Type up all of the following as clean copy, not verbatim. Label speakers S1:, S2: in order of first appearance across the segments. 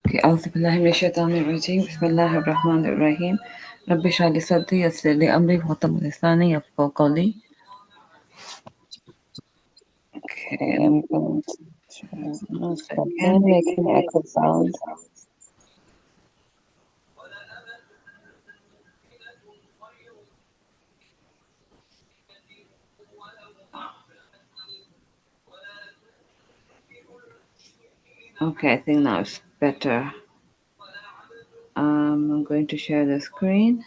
S1: Okay, أعوذ بالله من الشيطان الرجيم بسم الله الرحمن الرحيم رب اشرح لي صدري يسر لي أمري واحلل لساني يفقهوا قولي. Okay, I'm going to again making echo sound. Okay, I think now it's better. I'm going to share the screen.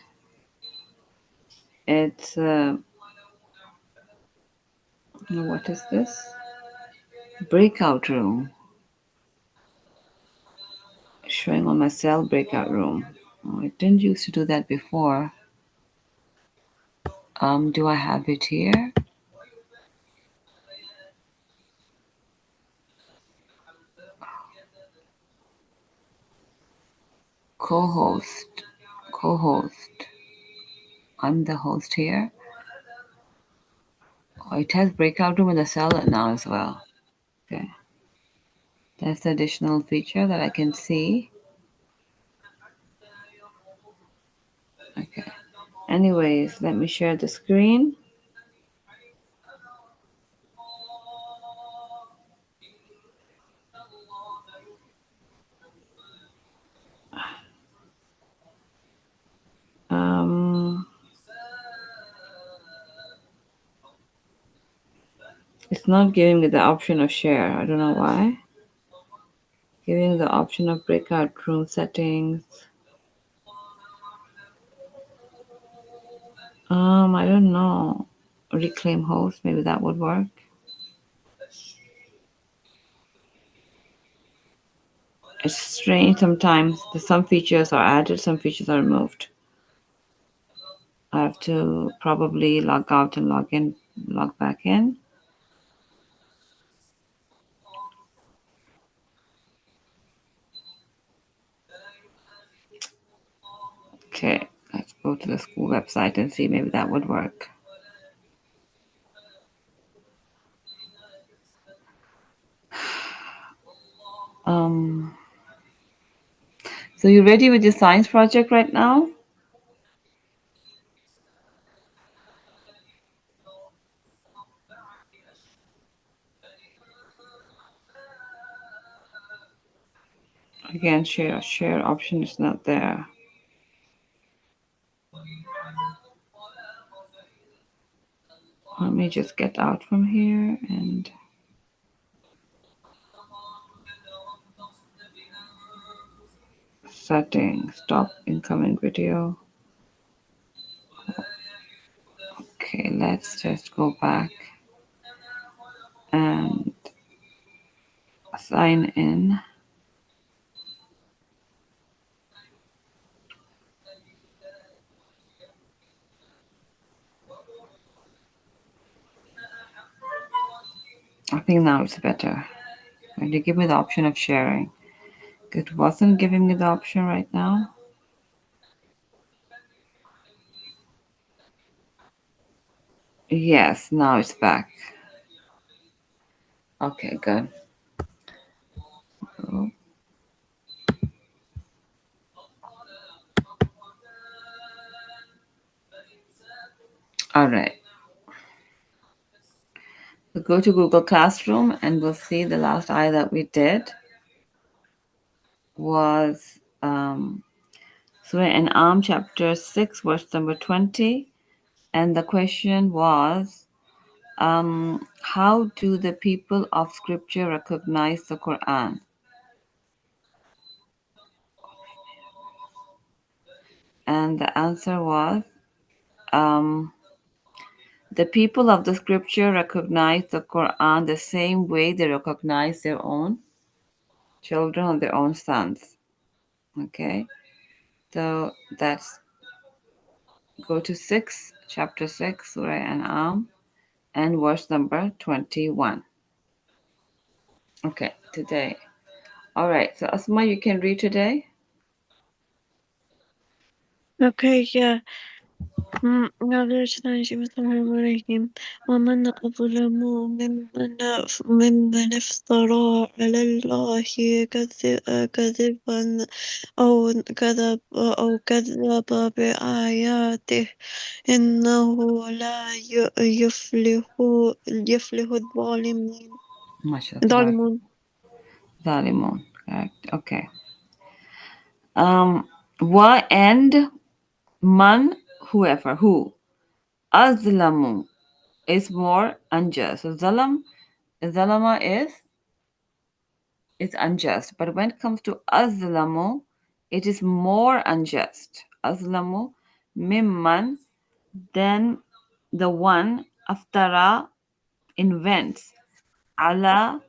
S1: It's what is this? Breakout room. Showing on my cell breakout room. Oh, I didn't used to do that before. Do I have it here? Co-host. I'm the host here. Oh, it has breakout room in the cell now as well. Okay. That's the additional feature that I can see. Okay. Anyways, let me share the screen. It's not giving me the option of share. I don't know why. Giving the option of breakout room settings. I don't know. Reclaim host, maybe that would work. It's strange sometimes. Some features are added, some features are removed. I have to probably log out and log in, log back in. Okay, let's go to the school website and see, maybe that would work. So you ready with your science project right now? Again, share option is not there. Let me just get out from here and settings, stop incoming video. Okay, let's just go back and sign in. I think now it's better. When you give me the option of sharing. It wasn't giving me the option right now. Yes, now it's back. Okay, good. All right. So go to Google Classroom and we'll see the last ayah that we did was Surah An'am chapter 6 verse number 20, and the question was how do the people of scripture recognize the Quran? And the answer was the people of the scripture recognize the Quran the same way they recognize their own children or their own sons. Okay, so that's go to chapter 6, Surah An'am, and verse number 21. Okay, today. All right, so Asma, you can read today?
S2: Okay, yeah. Bismillahirrahmanirrahim. ومن أظلم ممن افترى على الله كذبا أو كذب بآياته إنه لا يفلح الظالمين.
S1: MashaAllah.
S2: ظالمون.
S1: Zalimun. Correct. Okay. Wa and man, whoever, who. Azlamu is more unjust. So zalama is unjust. But when it comes to azlamu, it is more unjust. Azlamu mimman, then the one aftara invents Allah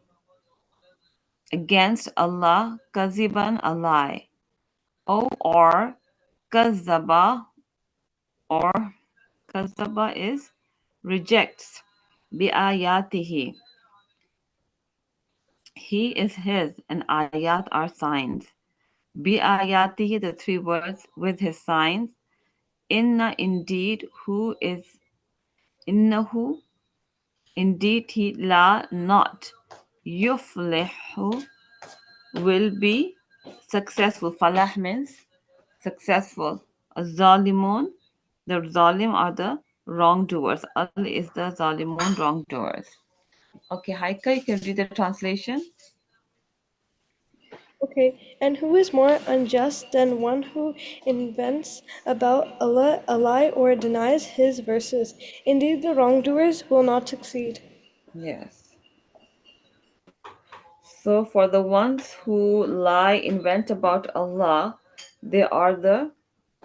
S1: against Allah kaziban a lie. Or kazaba, or kazaba is rejects bi ayatihi. He is his, and ayat are signs. Bi ayatihi, the three words with his signs. Inna, indeed, who is innahu, indeed he, la, not, yuflihu, will be successful. Falah means successful. Zalimun, the zalim are the wrongdoers. Al is the zalimun, wrongdoers. Okay, Haika, you can read the translation.
S3: Okay, and who is more unjust than one who invents about Allah a lie or denies his verses? Indeed, the wrongdoers will not succeed.
S1: Yes. So for the ones who lie, invent about Allah, they are the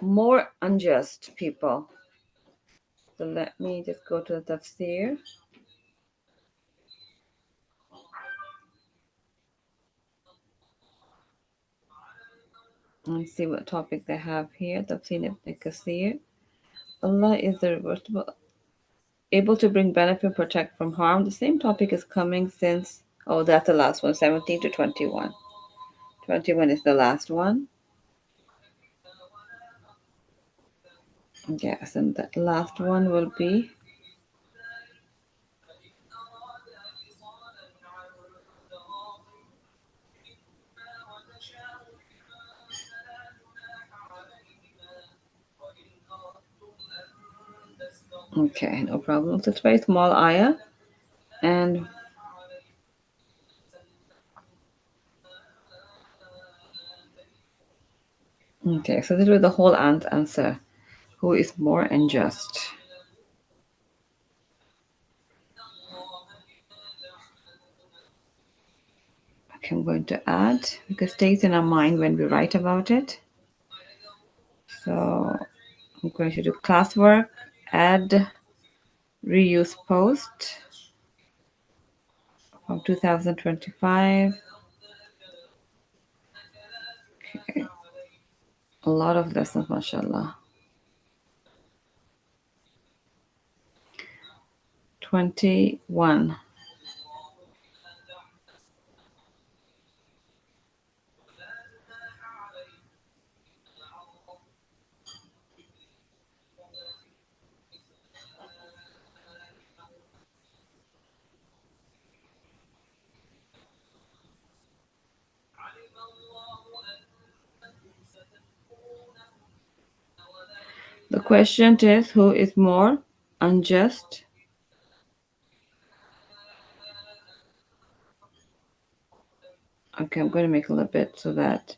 S1: more unjust people. So let me just go to the Tafsir and see what topic they have here. Tafsir ibn Kathir. Allah is the reversible, able to bring benefit, protect from harm. The same topic is coming since, oh, that's the last one, 17 to 21. 21 is the last one. Yes, and the last one will be okay, no problem. So it's very small ayah. And okay, so this was the whole answer. Who is more unjust? Okay, I'm going to add because it stays in our mind when we write about it. So I'm going to do classwork, add, reuse post from 2025. Okay, a lot of lessons, mashallah. 21. The question is, who is more unjust? Okay, I'm going to make a little bit so that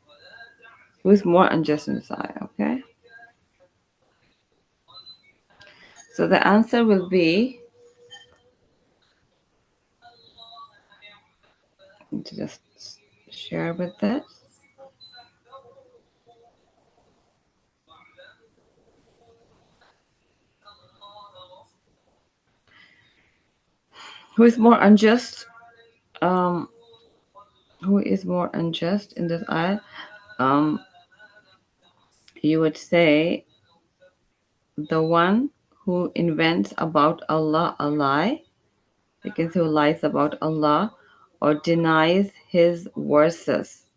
S1: who is more unjust in this ayah, okay? So the answer will be, I need to just share with this. Who is more unjust? Um, who is more unjust in this ayah? You would say the one who invents about Allah a lie, you can say who lies about Allah or denies his verses.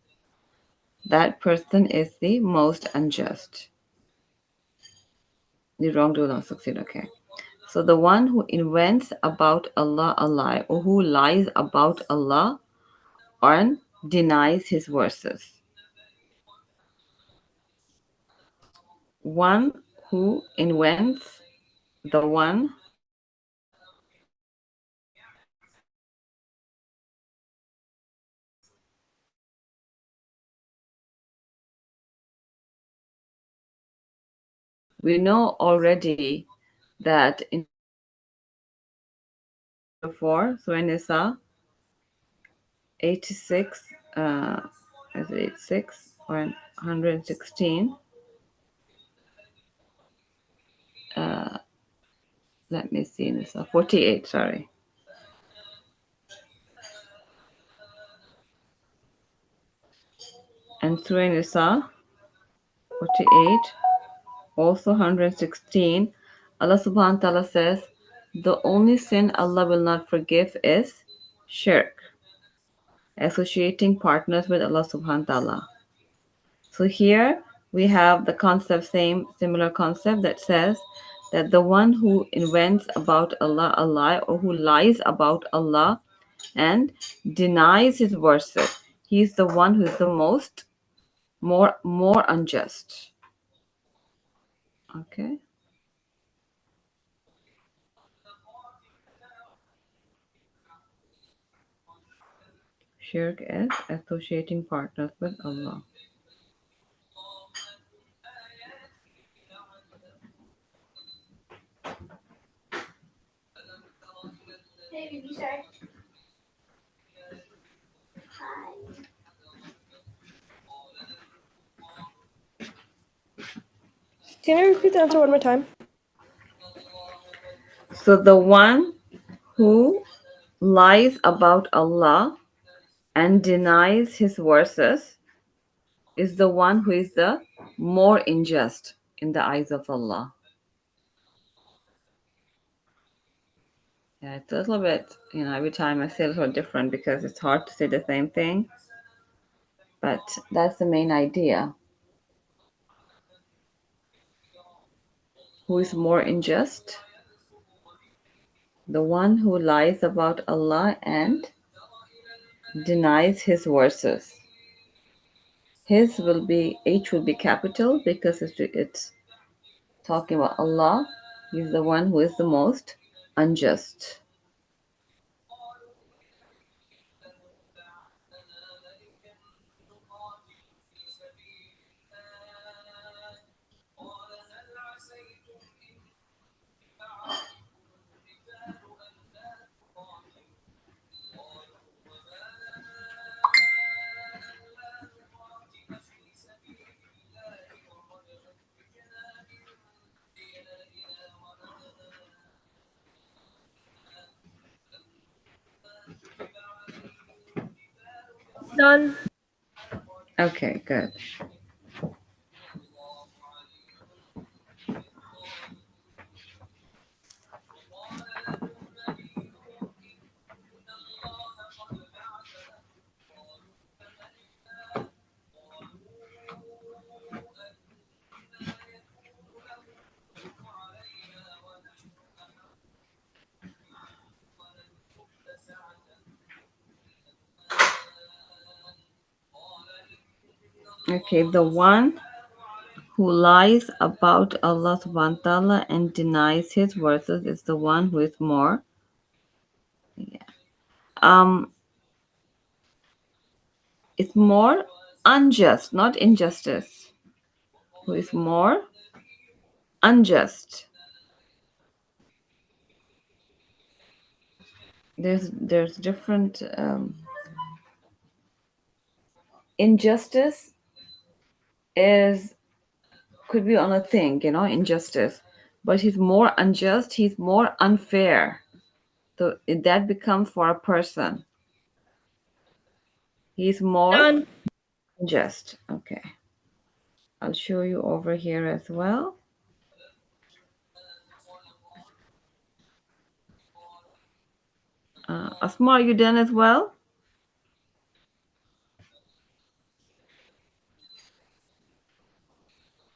S1: That person is the most unjust. The wrongdoer will not succeed. Okay. So the one who invents about Allah a lie, or who lies about Allah or denies his verses. One who invents, the one we know already that in 4 Surah Nisa 86, is it 86 or 116? Uh, let me see, Nisa 48, sorry. And Surah Nisa 48, also 116, Allah subhanahu wa ta'ala says, the only sin Allah will not forgive is shirk, associating partners with Allah subhanahu wa ta'ala. So here we have the concept, similar concept that says that the one who invents about Allah a lie, or who lies about Allah and denies his verses, he is the one who is the more unjust. Okay. Shirk is associating partners with Allah.
S3: Can you repeat the answer one more time?
S1: So the one who lies about Allah and denies his verses is the one who is the more unjust in the eyes of Allah. Yeah, it's a little bit, every time I say a little different because it's hard to say the same thing, but that's the main idea. Who is more unjust? The one who lies about Allah and denies his verses. His will be, H will be capital because it's talking about Allah. He's the one who is the most unjust.
S3: Done.
S1: Okay, good. Okay, the one who lies about Allah subhanahu wa ta'ala and denies his verses is the one who is more. Yeah. It's more unjust, not injustice. Who is more unjust? There's different injustice is could be on a thing, injustice. But he's more unjust, he's more unfair. So that becomes for a person. He's more
S3: Done.
S1: unjust. Okay. I'll show you over here as well. Asma, are you done as well?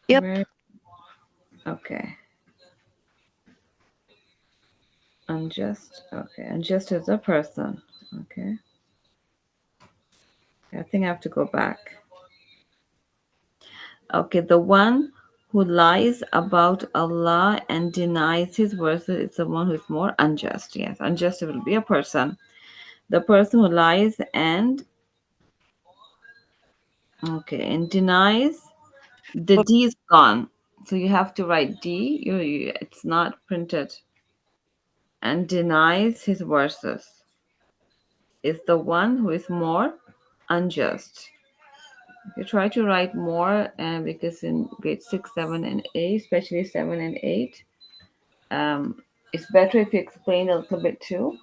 S2: Yep.
S1: Where? Okay. Unjust. Okay. Unjust is a person. Okay. I think I have to go back. Okay. The one who lies about Allah and denies his verses is the one who is more unjust. Yes. Unjust will be a person. The person who lies and okay and denies the
S2: But
S1: D is gone. So you have to write D. It's not printed. And denies his verses is the one who is more unjust. You try to write more because in grade 6, 7, and 8, especially 7 and 8, it's better if you explain a little bit too.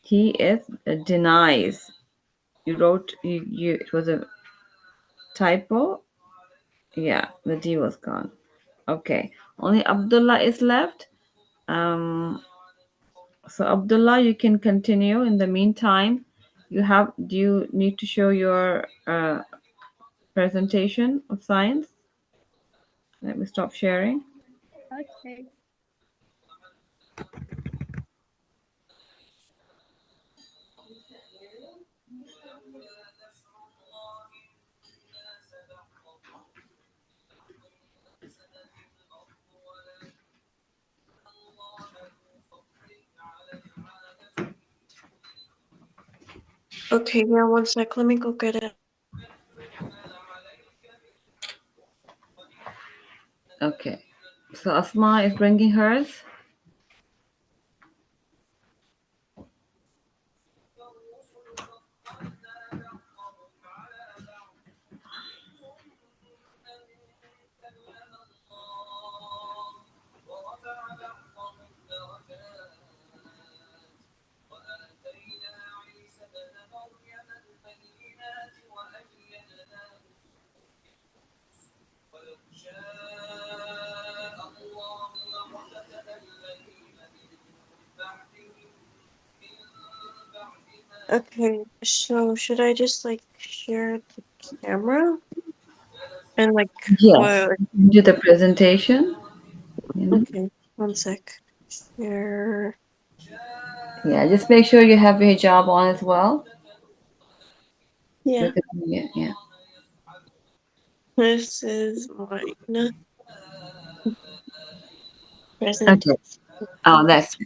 S1: He is denies. You wrote, it was a typo. Yeah, the D was gone. Okay, only Abdullah is left. So Abdullah, you can continue. In the meantime, do you need to show your presentation of science? Let me stop sharing.
S3: Okay.
S2: okay, yeah, one sec. Let me go get it.
S1: Okay. So Asma is bringing hers.
S2: Okay, so should I just like share the camera and like
S1: Yes.
S2: what?
S1: Do the presentation. You know.
S2: Okay, one sec. Share.
S1: Yeah. Just make sure you have your hijab on as well.
S2: Yeah,
S1: Because, yeah. Yeah.
S2: this is mine. Present.
S1: Okay. Oh, that's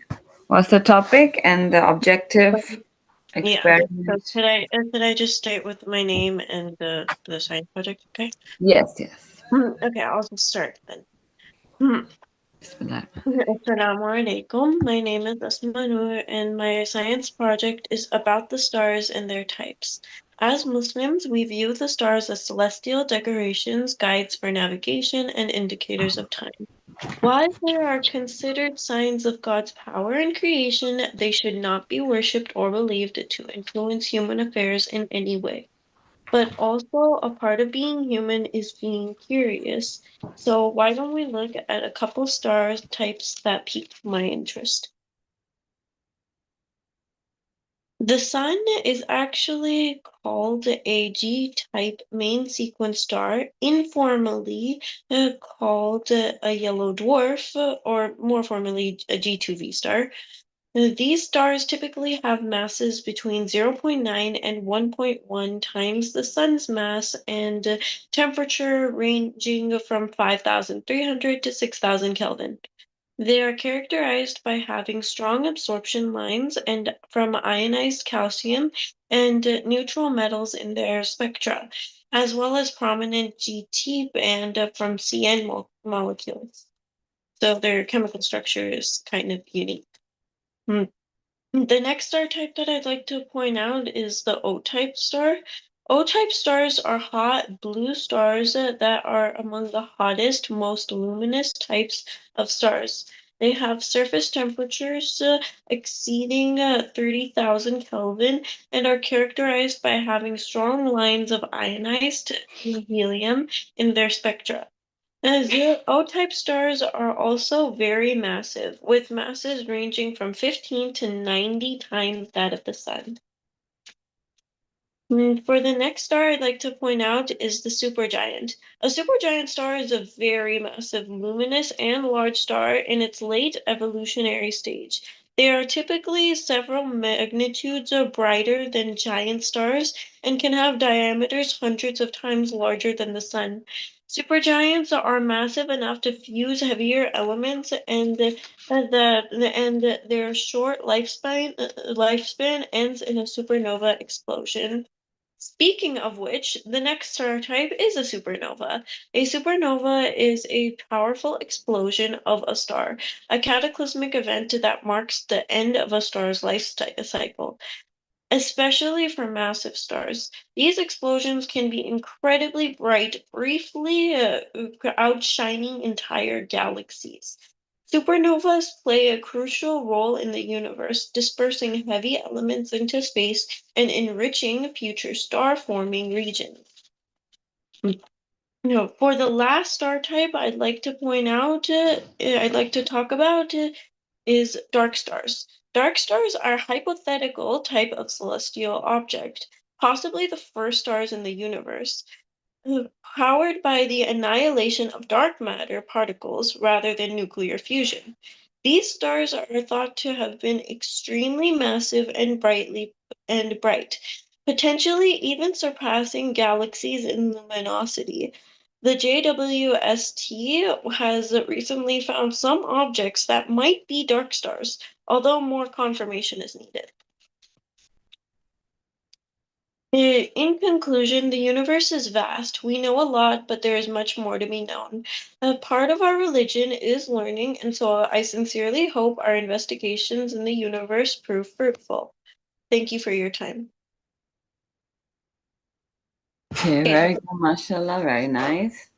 S1: what's the topic and the objective
S2: Yeah. So
S1: experiment.
S2: should I just start with my name and the science project? Okay.
S1: Yes. Yes.
S2: Okay, I'll just start then. Hmm.
S1: Bismillah.
S2: Assalamu alaikum. My name is Asma Noor, and my science project is about the stars and their types. As Muslims, we view the stars as celestial decorations, guides for navigation, and indicators of time. While they are considered signs of God's power and creation, they should not be worshipped or believed to influence human affairs in any way. But also, a part of being human is being curious. So, why don't we look at a couple star types that piqued my interest? The Sun is actually called a G type main sequence star, informally called a yellow dwarf, or more formally, a G2V star. These stars typically have masses between 0.9 and 1.1 times the Sun's mass and temperature ranging from 5,300 to 6,000 Kelvin. They are characterized by having strong absorption lines and from ionized calcium and neutral metals in their spectra, as well as prominent GT band from CN molecules. So their chemical structure is kind of unique. Hmm. The next star type that I'd like to point out is the O-type star. O-type stars are hot blue stars that are among the hottest, most luminous types of stars. They have surface temperatures exceeding 30,000 Kelvin and are characterized by having strong lines of ionized helium in their spectra. O-type stars are also very massive, with masses ranging from 15 to 90 times that of the Sun. For the next star I'd like to point out is the supergiant. A supergiant star is a very massive, luminous, and large star in its late evolutionary stage. They are typically several magnitudes brighter than giant stars and can have diameters hundreds of times larger than the Sun. Supergiants are massive enough to fuse heavier elements, and their short lifespan ends in a supernova explosion. Speaking of which, the next star type is a supernova. A supernova is a powerful explosion of a star, a cataclysmic event that marks the end of a star's life cycle, especially for massive stars. These explosions can be incredibly bright, briefly outshining entire galaxies. Supernovas play a crucial role in the universe, dispersing heavy elements into space and enriching future star-forming regions. For the last star type I'd like to talk about is dark stars. Dark stars are a hypothetical type of celestial object, possibly the first stars in the universe, powered by the annihilation of dark matter particles rather than nuclear fusion. These stars are thought to have been extremely massive and bright, potentially even surpassing galaxies in luminosity. The JWST has recently found some objects that might be dark stars, although more confirmation is needed. In conclusion, the universe is vast. We know a lot, but there is much more to be known. A part of our religion is learning, and so I sincerely hope our investigations in the universe prove fruitful. Thank you for your time.
S1: Okay, very good, mashallah, very nice.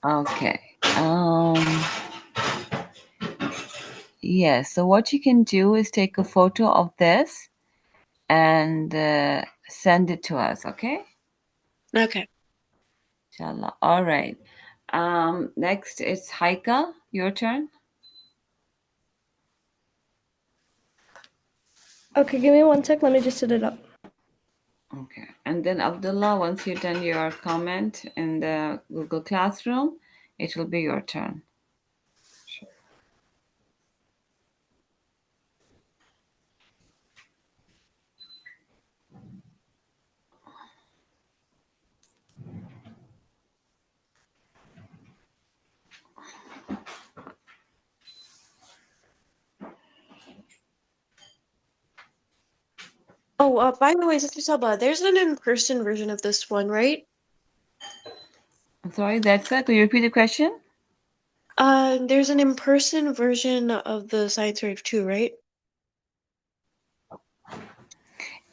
S1: Okay. Yes, so what you can do is take a photo of this and send it to us, okay?
S2: Okay.
S1: Inshallah. All right. Next is Haika, your turn.
S3: Okay, give me 1 sec. Let me just set it up.
S1: Okay. And then Abdullah, once you've done your comment in the Google Classroom, it will be your turn.
S2: Oh, by the way, Sister Saba, there's an in-person version of this one, right?
S1: I'm sorry, that's it. Could you repeat the question?
S2: There's an in-person version of the science rave too, right?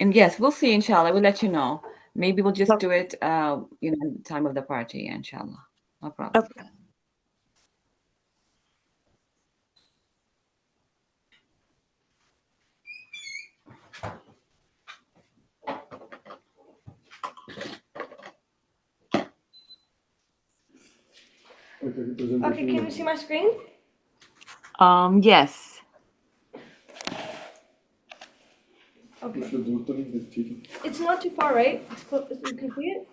S1: And yes, we'll see, inshallah. We'll let you know. Maybe we'll just
S2: Okay.
S1: do it, at the time of the party, inshallah. No problem.
S2: Okay.
S3: Okay, can you see my screen?
S1: Yes.
S3: Okay. It's not too far, right? It's close. You can see it?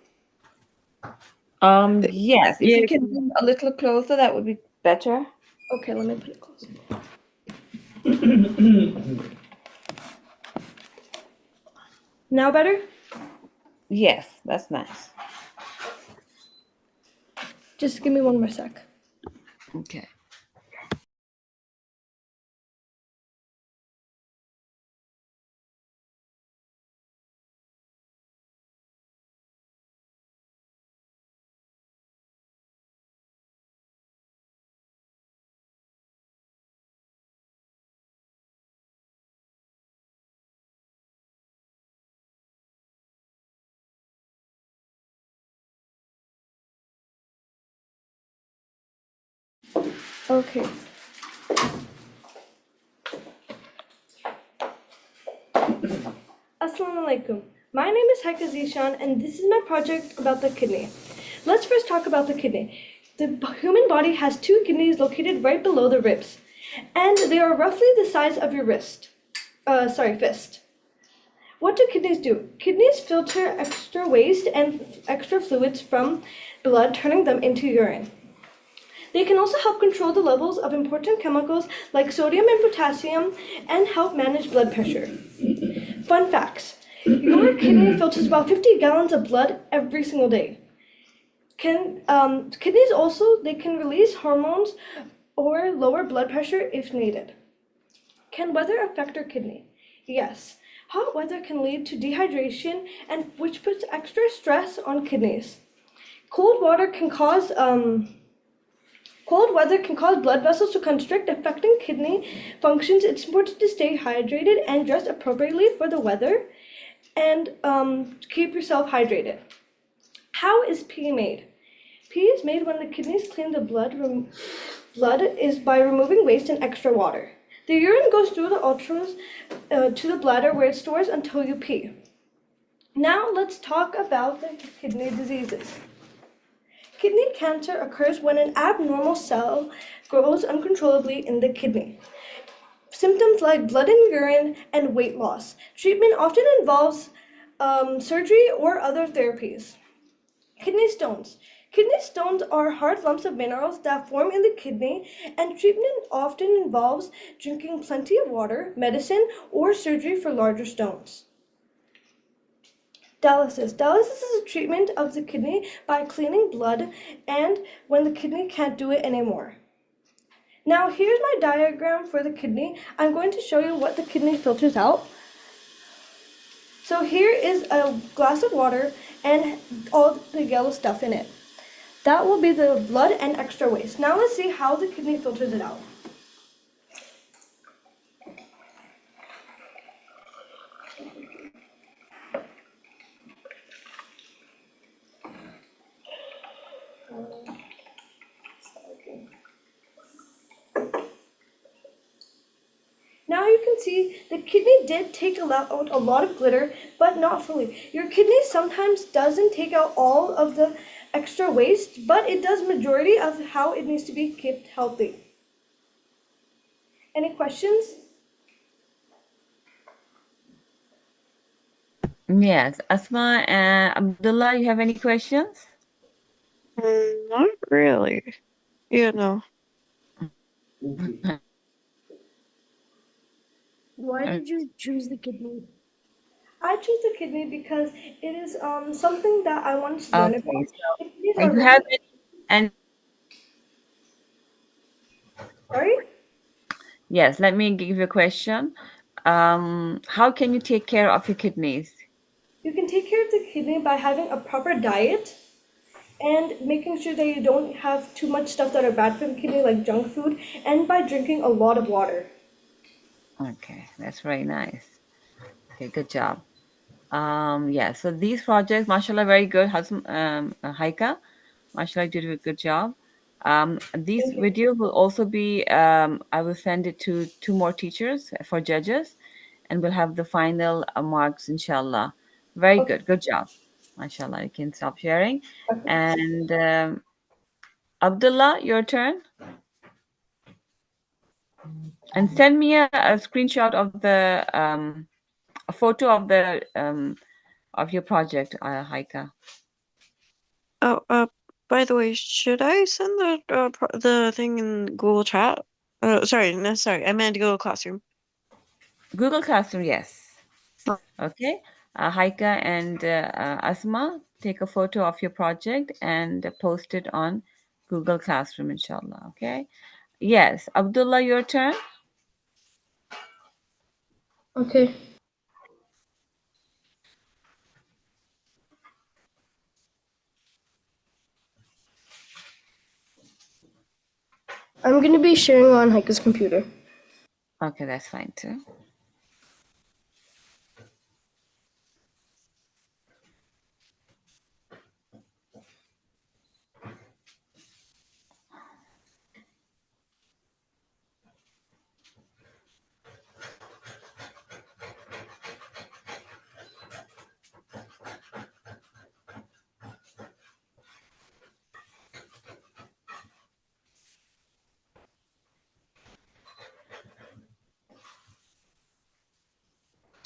S1: Yes. If
S2: Yeah.
S1: you can move a little closer, that would be better.
S3: Okay, let me put it closer. Now better?
S1: Yes, that's nice.
S3: Just give me 1 more sec.
S1: Okay.
S3: Okay. Assalamu alaikum. My name is Haika Zishan, and this is my project about the kidney. Let's first talk about the kidney. The human body has 2 kidneys located right below the ribs, and they are roughly the size of your fist. What do kidneys do? Kidneys filter extra waste and extra fluids from blood, turning them into urine. They can also help control the levels of important chemicals like sodium and potassium and help manage blood pressure. Fun facts. Your kidney filters about 50 gallons of blood every single day. Kidneys also, they can release hormones or lower blood pressure if needed. Can weather affect our kidney? Yes. Hot weather can lead to dehydration, and which puts extra stress on kidneys. Cold water can cause Cold weather can cause blood vessels to constrict, affecting kidney functions. It's important to stay hydrated and dress appropriately for the weather, and keep yourself hydrated. How is pee made? Pee is made when the kidneys clean the blood. Blood is by removing waste and extra water. The urine goes through the ureters to the bladder where it stores until you pee. Now let's talk about the kidney diseases. Kidney cancer occurs when an abnormal cell grows uncontrollably in the kidney. Symptoms like blood in urine and weight loss. Treatment often involves surgery or other therapies. Kidney stones. Kidney stones are hard lumps of minerals that form in the kidney, and treatment often involves drinking plenty of water, medicine, or surgery for larger stones. Dialysis. Dialysis is a treatment of the kidney by cleaning blood and when the kidney can't do it anymore. Now here's my diagram for the kidney. I'm going to show you what the kidney filters out. So here is a glass of water and all the yellow stuff in it. That will be the blood and extra waste. Now let's see how the kidney filters it out. Now you can see the kidney did take out a lot of glitter, but not fully. Your kidney sometimes doesn't take out all of the extra waste, but it does majority of how it needs to be kept healthy. Any questions?
S1: Yes, Asma and Abdullah, you have any questions?
S2: Not really. Yeah, no.
S3: Why did you choose the kidney? I chose the kidney because it is something that I wanted to learn
S1: Okay,
S3: about.
S1: so
S3: The kidneys are
S1: you have
S3: very.
S1: and
S3: Sorry?
S1: yes, let me give you a question. How can you take care of your kidneys?
S3: You can take care of the kidney by having a proper diet and making sure that you don't have too much stuff that are bad for the kidney, like junk food, and by drinking a lot of water.
S1: Okay, that's very nice. Okay, good job. Yeah, so these projects, mashallah, very good. Haika, mashallah, you did a good job. This
S3: Thank you.
S1: video will also be, I will send it to two more teachers for judges, and we'll have the final marks, inshallah. Very
S3: Okay.
S1: good. Good job. Mashallah, you can stop sharing.
S3: Okay.
S1: And Abdullah, your turn. And send me a screenshot of the a photo of your project, Haika.
S2: Oh, by the way, should I send the thing in Google Chat? Sorry, no, sorry, I meant Google Classroom.
S1: Google Classroom, yes.
S2: Oh,
S1: Okay. Haika and Asma, take a photo of your project and post it on Google Classroom, inshallah. Okay. Yes. Abdullah, your turn.
S3: Okay. I'm going to be sharing on Heike's computer.
S1: Okay, that's fine too.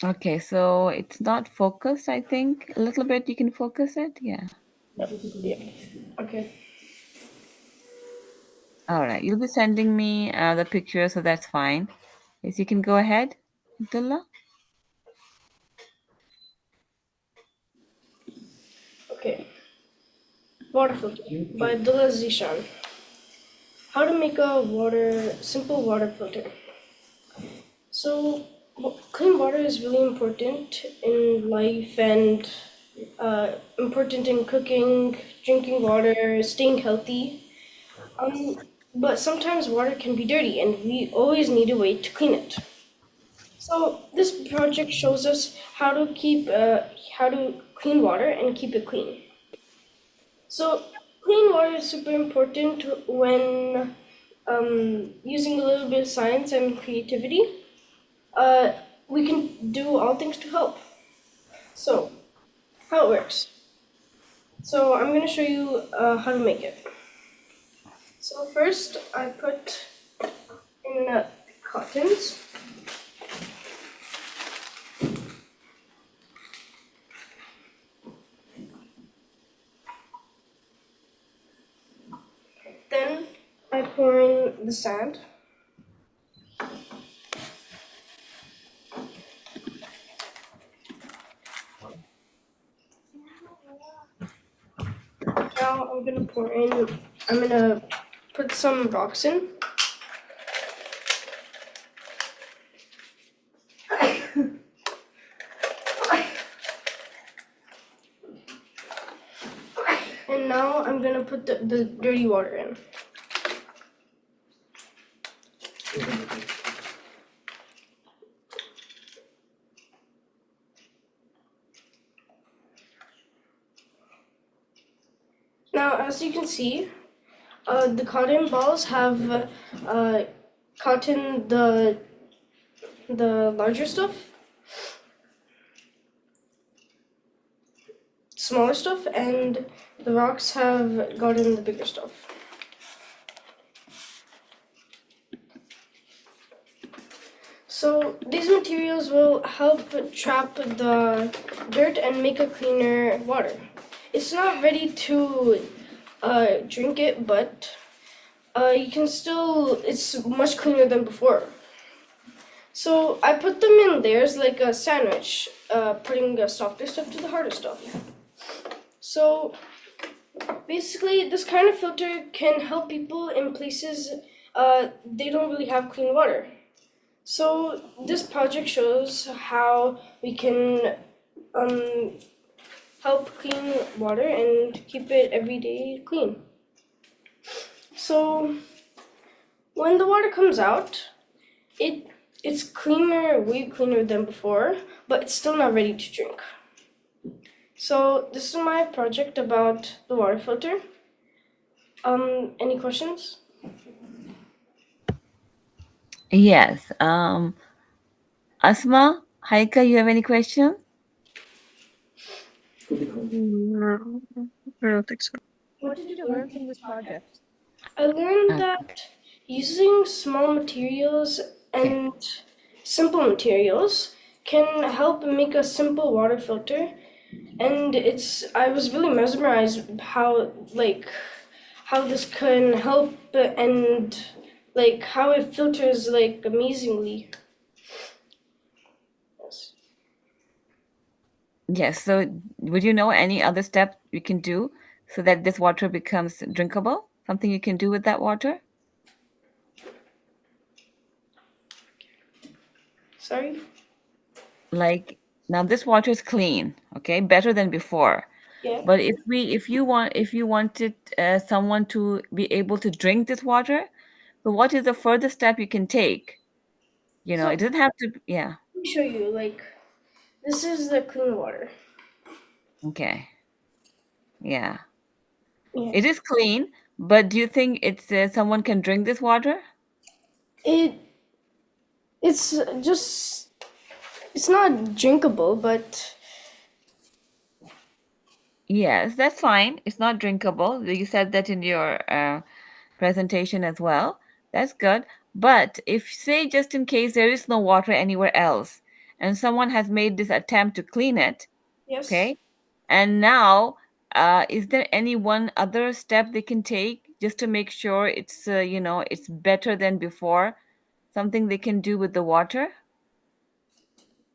S1: Okay, so it's not focused, I think. A little bit you can focus it. Yeah.
S3: Yeah. Okay.
S1: All right. You'll be sending me the picture, so that's fine. Yes, you can go ahead, Abdullah.
S3: Okay. Water filter by Abdullah Zishan. How to make a simple water filter. So, clean water is really important in life and important in cooking, drinking water, staying healthy. But sometimes water can be dirty and we always need a way to clean it. So this project shows us how to clean water and keep it clean. So clean water is super important when using a little bit of science and creativity. Uh, we can do all things to help. So how it works. So I'm going to show you how to make it. So first I put in cottons. Then I pour in the sand. Now I'm gonna put some rocks in. And now I'm gonna put the dirty water in. Now, as you can see, the cotton balls have cotton the larger stuff, smaller stuff, and the rocks have gotten the bigger stuff. So these materials will help trap the dirt and make a cleaner water. It's not ready to drink it, but you can still, it's much cleaner than before. So I put them in layers like a sandwich, putting the softer stuff to the harder stuff. So basically, this kind of filter can help people in places they don't really have clean water. So this project shows how we can help clean water and keep it every day clean. So when the water comes out, it's cleaner, way cleaner than before, but it's still not ready to drink. So this is my project about the water filter. Any questions?
S1: Yes. Asma, Haika, you have any question?
S2: No, I don't think so.
S3: What did you learn from this project? I
S1: Uh,
S3: learned that using small materials
S1: Okay.
S3: and simple materials can help make a simple water filter. And I was really mesmerized how this can help and like how it filters like amazingly. Yes.
S1: Yes. So, would you know any other step you can do so that this water becomes drinkable? Something you can do with that water?
S3: Sorry?
S1: Like now, this water is clean. Okay, better than before.
S3: Yeah.
S1: But if you wanted someone to be able to drink this water, so what is the further step you can take? You know,
S3: So
S1: it doesn't have to. Yeah.
S3: let me show you. Like this is the clean water.
S1: Okay. Yeah.
S3: Yeah.
S1: It is clean, but do you think it's someone can drink this water?
S3: It it's just it's not drinkable, but
S1: Yes, that's fine. It's not drinkable. You said that in your presentation as well. That's good. But if, say, just in case there is no water anywhere else, and someone has made this attempt to clean it,
S3: Yes.
S1: okay? And now, is there any one other step they can take just to make sure it's, it's better than before? Something they can do with the water?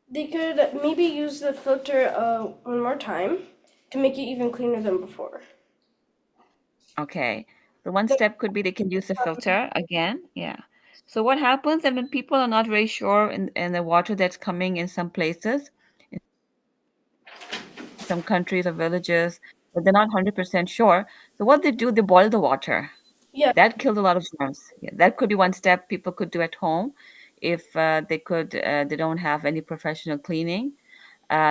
S3: They could maybe use the filter one more time to make it even cleaner than before.
S1: Okay. So one
S3: The-
S1: step could be they can use the filter again. Yeah. So what happens and when people are not very sure in the water that's coming in some places, in some countries or villages, but they're not 100% sure. So what they do, they boil the water.
S3: yeah,
S1: That kills a lot of germs. Yeah, that could be one step people could do at home if they don't have any professional cleaning,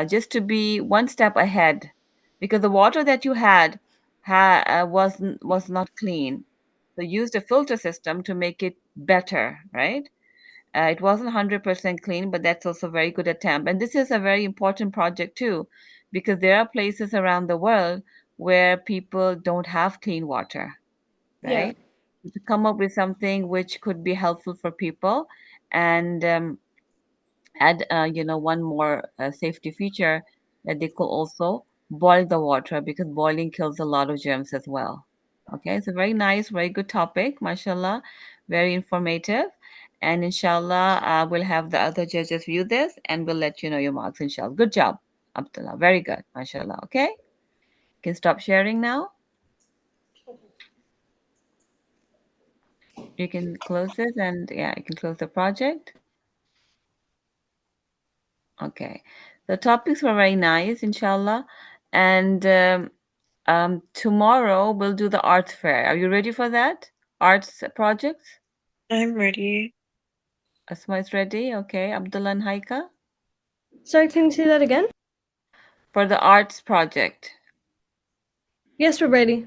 S1: just to be one step ahead, because the water that you had was not clean. So use the filter system to make it better, right? It wasn't 100% clean, but that's also a very good attempt. And this is a very important project too, because there are places around the world where people don't have clean water,
S3: yeah,
S1: right? To come up with something which could be helpful for people and add, one more safety feature that they could also boil the water because boiling kills a lot of germs as well. Okay, it's a very nice, very good topic, mashallah, very informative. And inshallah, we'll have the other judges view this and we'll let you know your marks, inshallah. Good job, Abdullah. Very good, mashallah. Okay, you can stop sharing now. You can close it and yeah, you can close the project. Okay. The topics were very nice, inshallah. And tomorrow we'll do the arts fair. Are you ready for that? Arts projects?
S2: I'm ready.
S1: Asma is ready. Okay. Abdullah and Haika
S3: sorry, can you say that again?
S1: for the arts project.
S3: Yes, we're ready.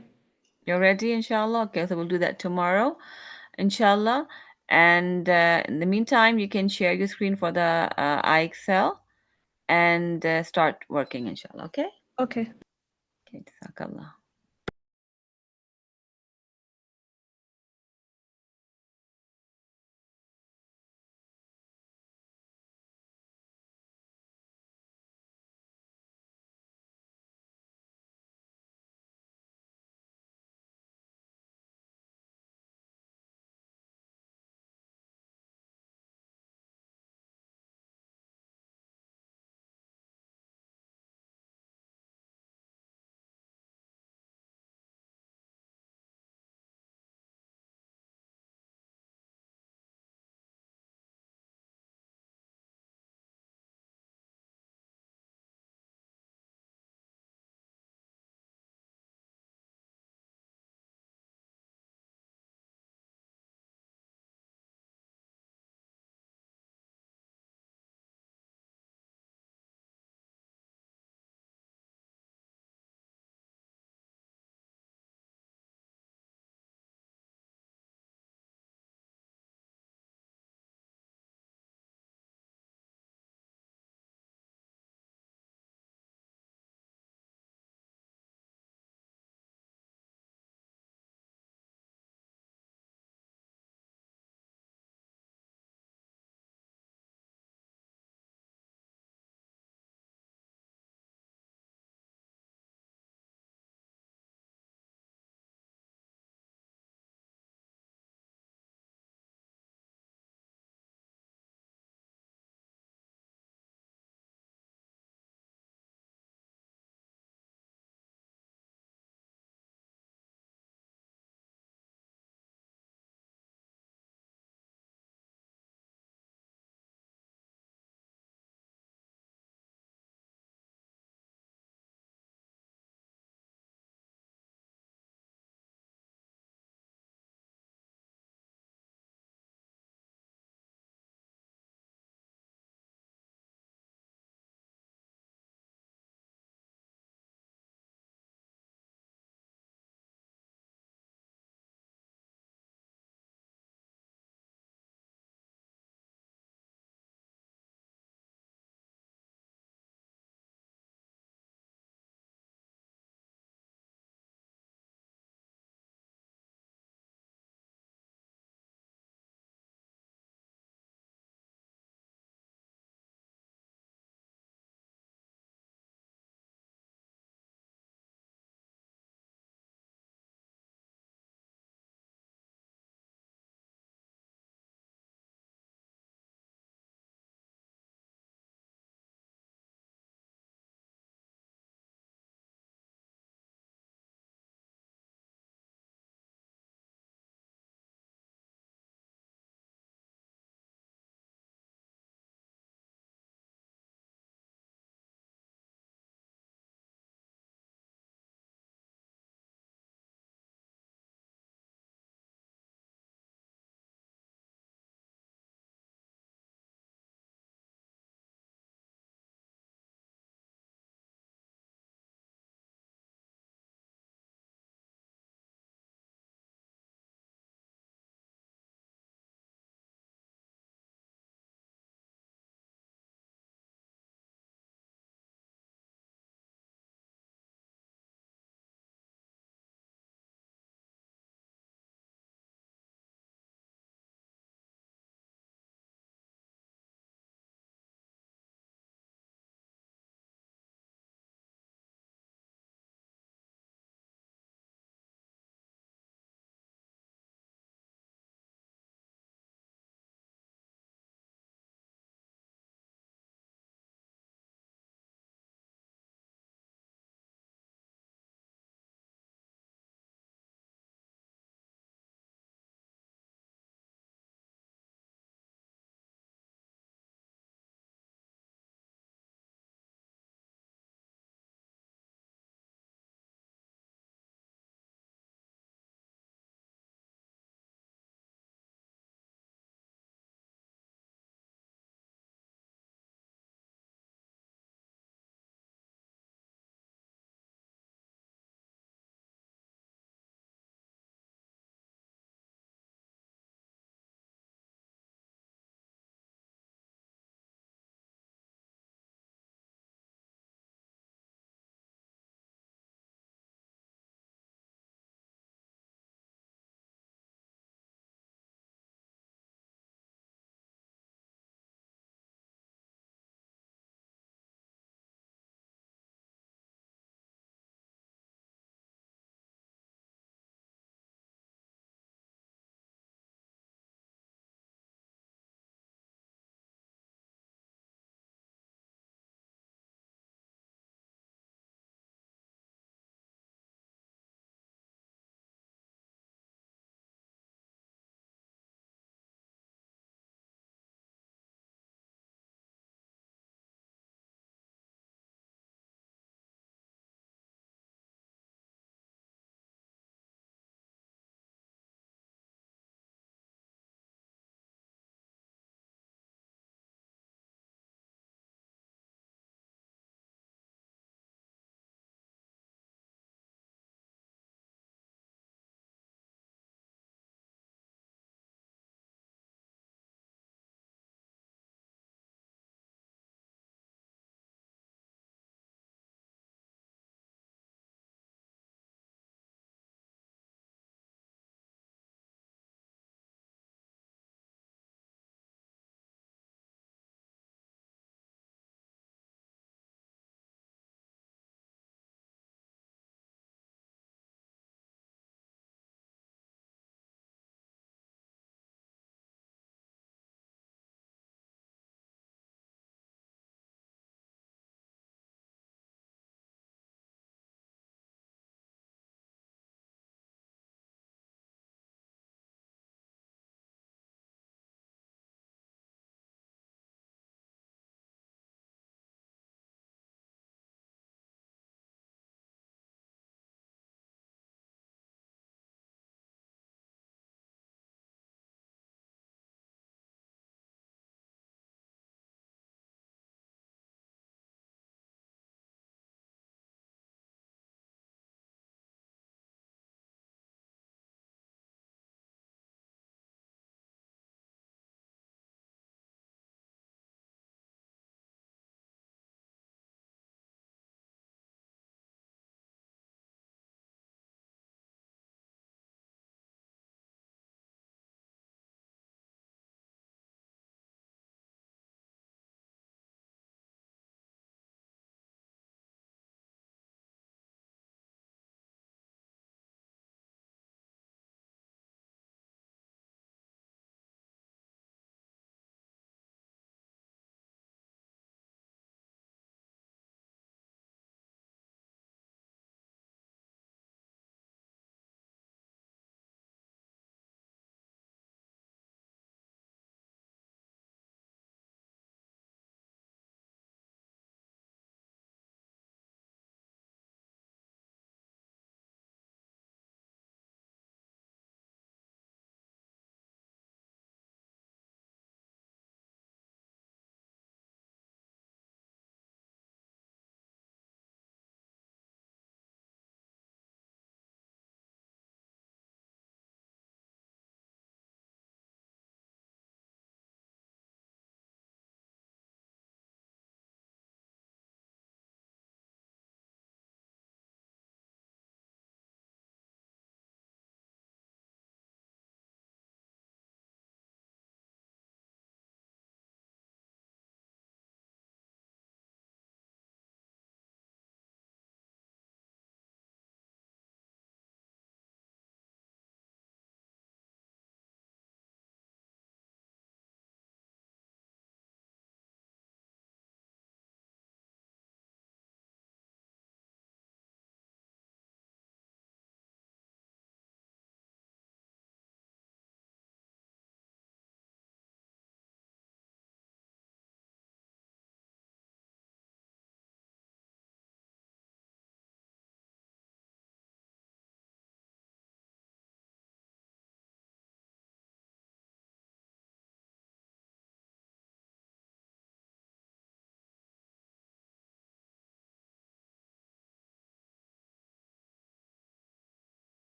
S1: You're ready, inshallah? Okay, so we'll do that tomorrow, inshallah. And in the meantime, you can share your screen for the iExcel and start working, inshallah. Okay?
S3: Okay.
S1: Okay, jazakallah.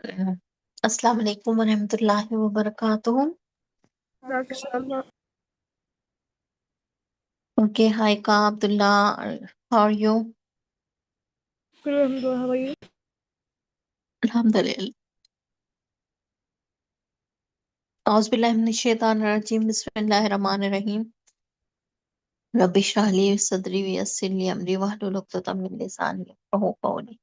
S2: Assalamu alaikum warahmatullahi wabarakatuh. Okay, hi Ka Abdullah. How are you?
S3: Good, alhamdulillah. How are you?
S2: Alhamdulillah. A'udhu billahi minash shaitanir rajim. Bismillahir rahmanir rahim. Rabbi shrah li sadri wa yassir li amri wahlul 'uqdatam min lisani yafqahu qawli.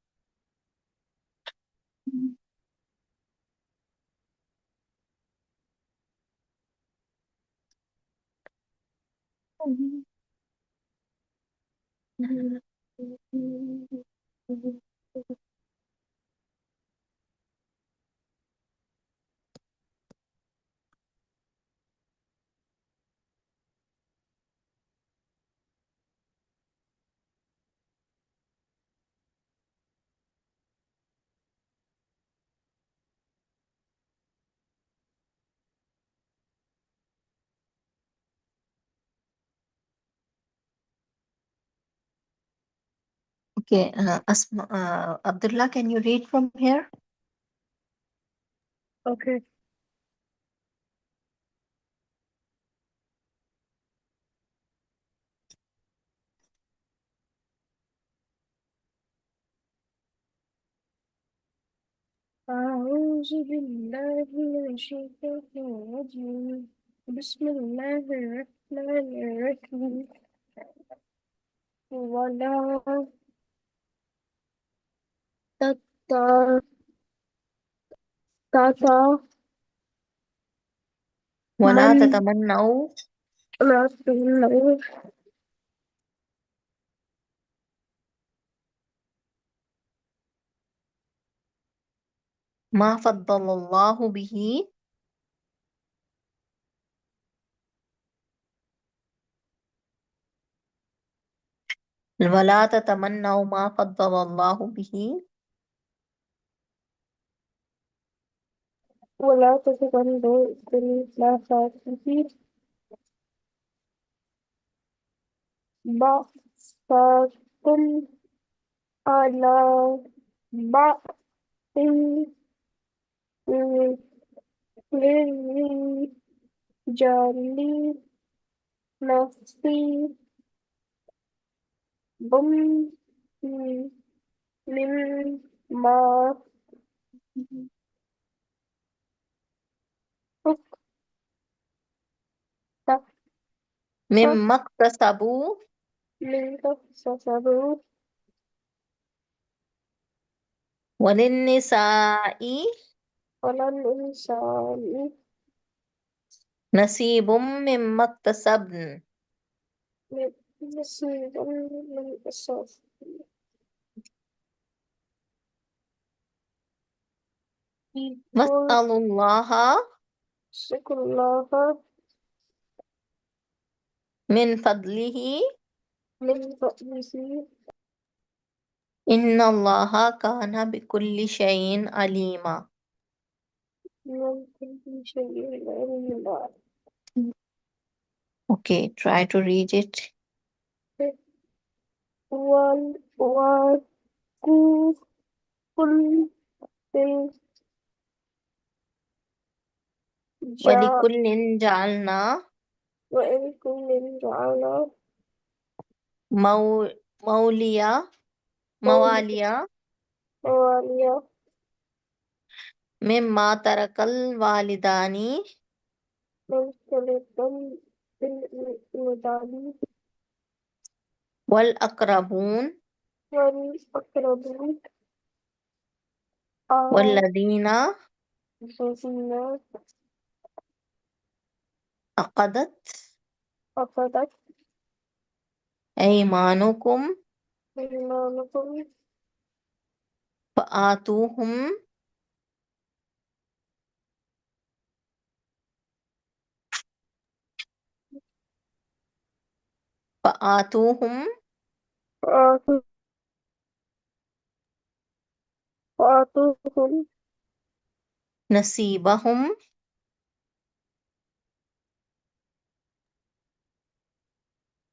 S2: Okay, Abdullah, can you read from here?
S3: Okay. أعوذ بالله من الشيطان الرجيم بسم الله الرحمن الرحيم ولا تتا تتا
S2: ولا
S3: من
S2: تتمنوا
S3: لا تمنعوا
S2: ما فضل الله به ولا تتمنوا ما فضل الله به
S3: ولا تتبندوا بالإسلافات بعضكم على بعض للرجال نصيب مما اكتسب
S2: مما اكتسبوا
S3: من اكتسبوا
S2: وللنساء
S3: على الإنسان
S2: نصيب مما اكتسبن
S3: نصيبا من الأساس
S2: واسألوا الله
S3: واتقوا الله
S2: من فضله
S3: من فضله
S2: إن الله كان بكل شيء عليما.
S3: من كل شيء علما
S2: Okay, try to read it.
S3: وكل جاء
S2: ولكل جعلنا
S3: وإن كل جعلنا
S2: مو... موليا مواليا
S3: مواليا
S2: مما ترك الوالدان
S3: مختلفا بالمدان
S2: والأقربون
S3: والأقربون
S2: والذين
S3: الذين
S2: عقدت
S3: عقدت
S2: أيمانكم
S3: أيمانكم
S2: فآتوهم فآتوهم
S3: وآتوهم
S2: نصيبهم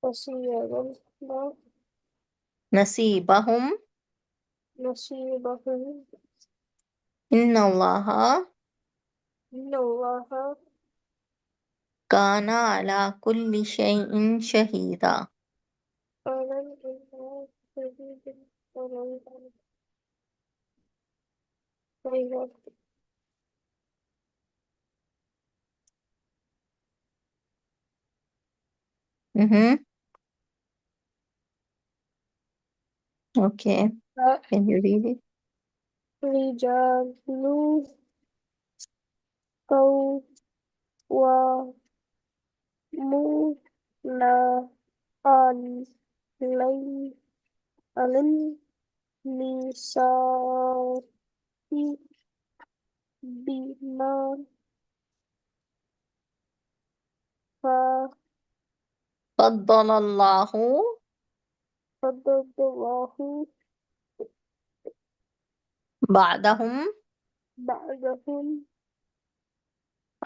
S3: نصيبا
S2: نصيبهم
S3: نصيبهم
S4: إن الله
S3: إن الله
S4: كان على كل شيء شهيدا.
S3: كان الإنسان شديد الطمع.
S4: Mhm. Okay. Can you read it?
S3: رجال قوامون على النساء بما
S4: فضل الله
S3: فضل الله
S4: بعضهم
S3: بعضهم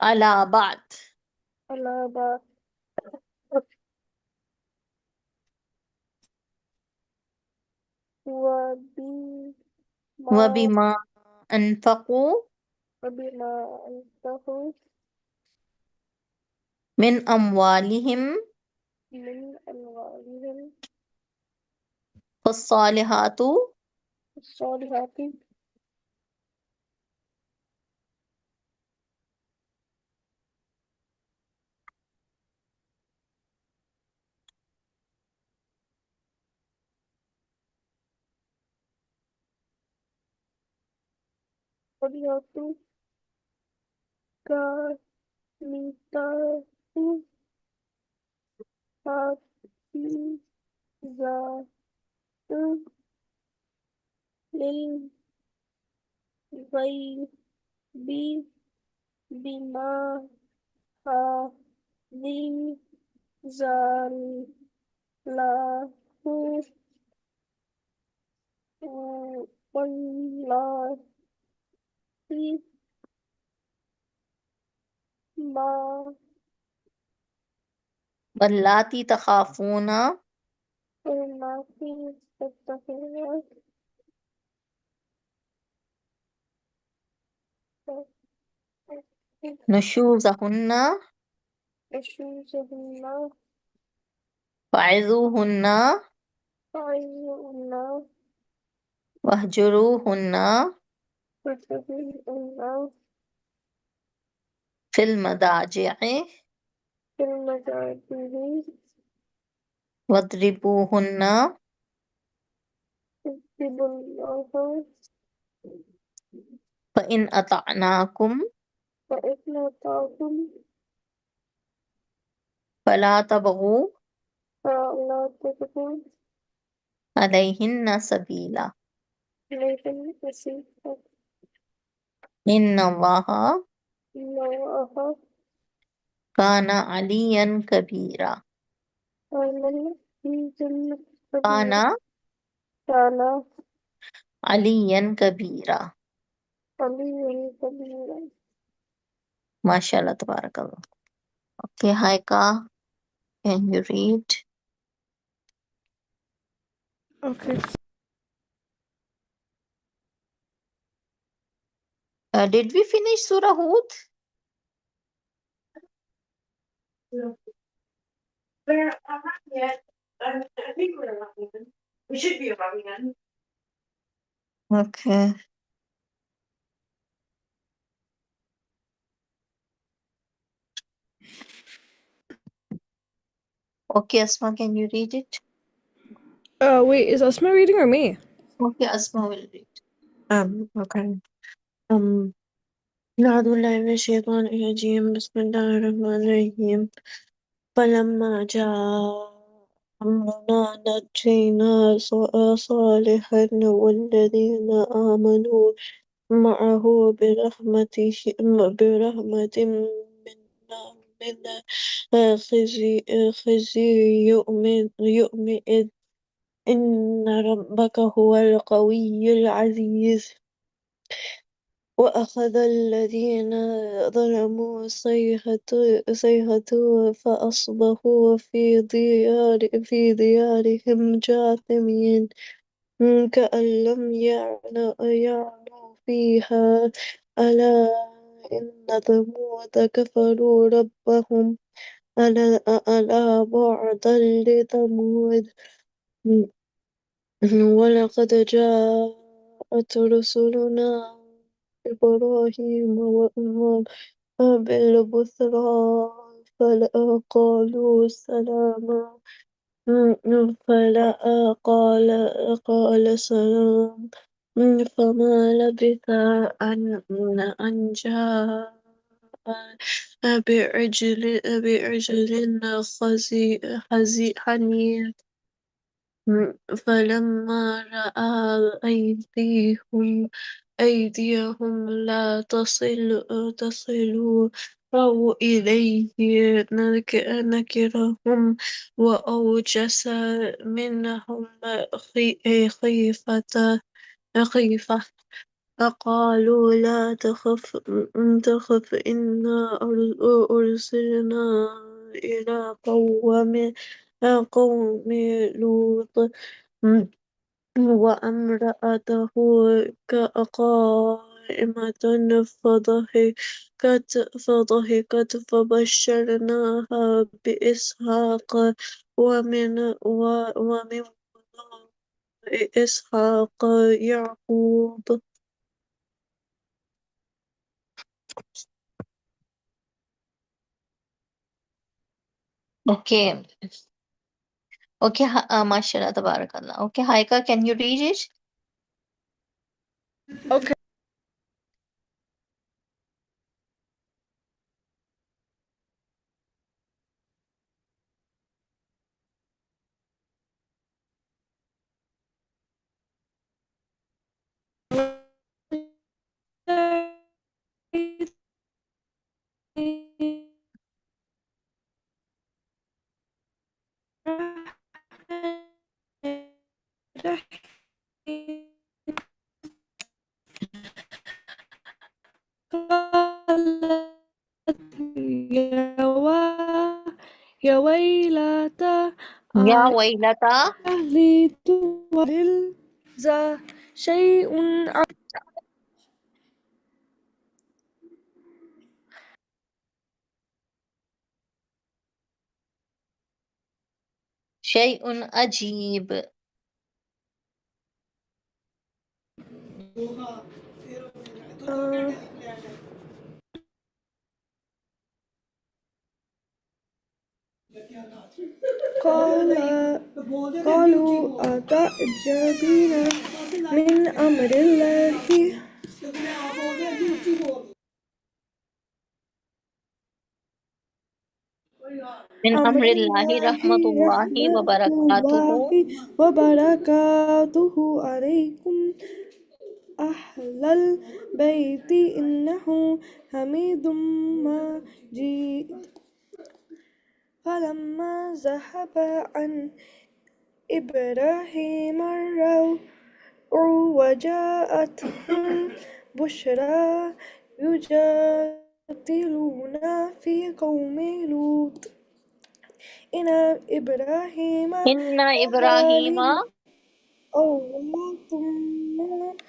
S4: على بعض
S3: على بعض وبما
S4: وبما أنفقوا
S3: وبما أنفقوا
S4: من أموالهم
S3: من أموالهم
S4: فالصالحات
S3: الصالحات صالحات كامتات حافظات للغيب بما حفظ الله والله ما
S4: واللاتي تخافون
S3: ما في التفريق
S4: نشوزهن
S3: يشوزهن
S4: فعظوهن
S3: فعيهن
S4: واهجروهن
S3: وفهمهن
S4: في المضاجع
S3: في المجاعة
S4: واضربوهن
S3: يكتب الله
S4: فإن أطعناكم
S3: فإن أطعتم
S4: فلا تبغوا
S3: فلا تبغوا
S4: عليهن سبيلا
S3: عليهم نصيبا
S4: إن الله
S3: إن الله
S4: كان عليا كبيرا.
S3: كان في جنة كبيرة
S4: كان
S3: كان
S4: عليا كبيرا.
S3: عليا كبيرا.
S4: ما شاء الله تبارك الله. Okay, Haika, can you read?
S3: Okay.
S4: Did we finish Surah Hud?
S2: We're not yet. I think we're around again. We should be around again.
S4: Okay. Okay, Asma, can you read it?
S3: Wait, is Asma reading or me?
S4: Okay, Asma will read.
S2: Okay. نعوذ بالله من الشيطان الرجيم بسم الله الرحمن الرحيم فلما جاء أمرنا نجينا صالحا والذين آمنوا معه برحمة منا من خزي يومئذ إن ربك هو القوي العزيز وأخذ الذين ظلموا صيحة فأصبحوا في ديارهم جاثمين كأن لم يعلموا فيها ألا إن ثمود كفروا ربهم ألا بعدا لثمود ولقد جاءت رسلنا إبراهيم بالبشرى فلا قالوا سلاما فلا قال سلام فما لبث أن جاء بعجل حنيذ فلما رأى أيديهم لا تصل إليه نكرهم وأوجس منهم خيفة فقالوا لا تخف إنا أرسلنا إلى قوم لوط وامرأته قائمة فضحكت فبشرناها بإسحاق ومن وراء إسحاق يعقوب.
S4: Okay. Okay, mashallah, tabarakallah. Okay, Haika, can you read it?
S3: Okay. يا ويلتى
S4: Ya wailata.
S3: أهليت وللذا شيء
S4: Shay'un ajib.
S3: آه، قال قالوا أتعجبين من أمر الله
S4: Min
S3: أمر
S4: amrillahi
S3: الله
S4: rahmatullahi wa
S3: رحمة الله
S4: barakatuhu.
S3: وبركاته عليكم أهل البيت إنه حميد مجيد فلما ذهب عن إبراهيم الروع وجاءته بشرى يجادلنا في قوم لوط إن إبراهيم
S4: Inna Ibrahima.
S3: لعليم أولاة منيب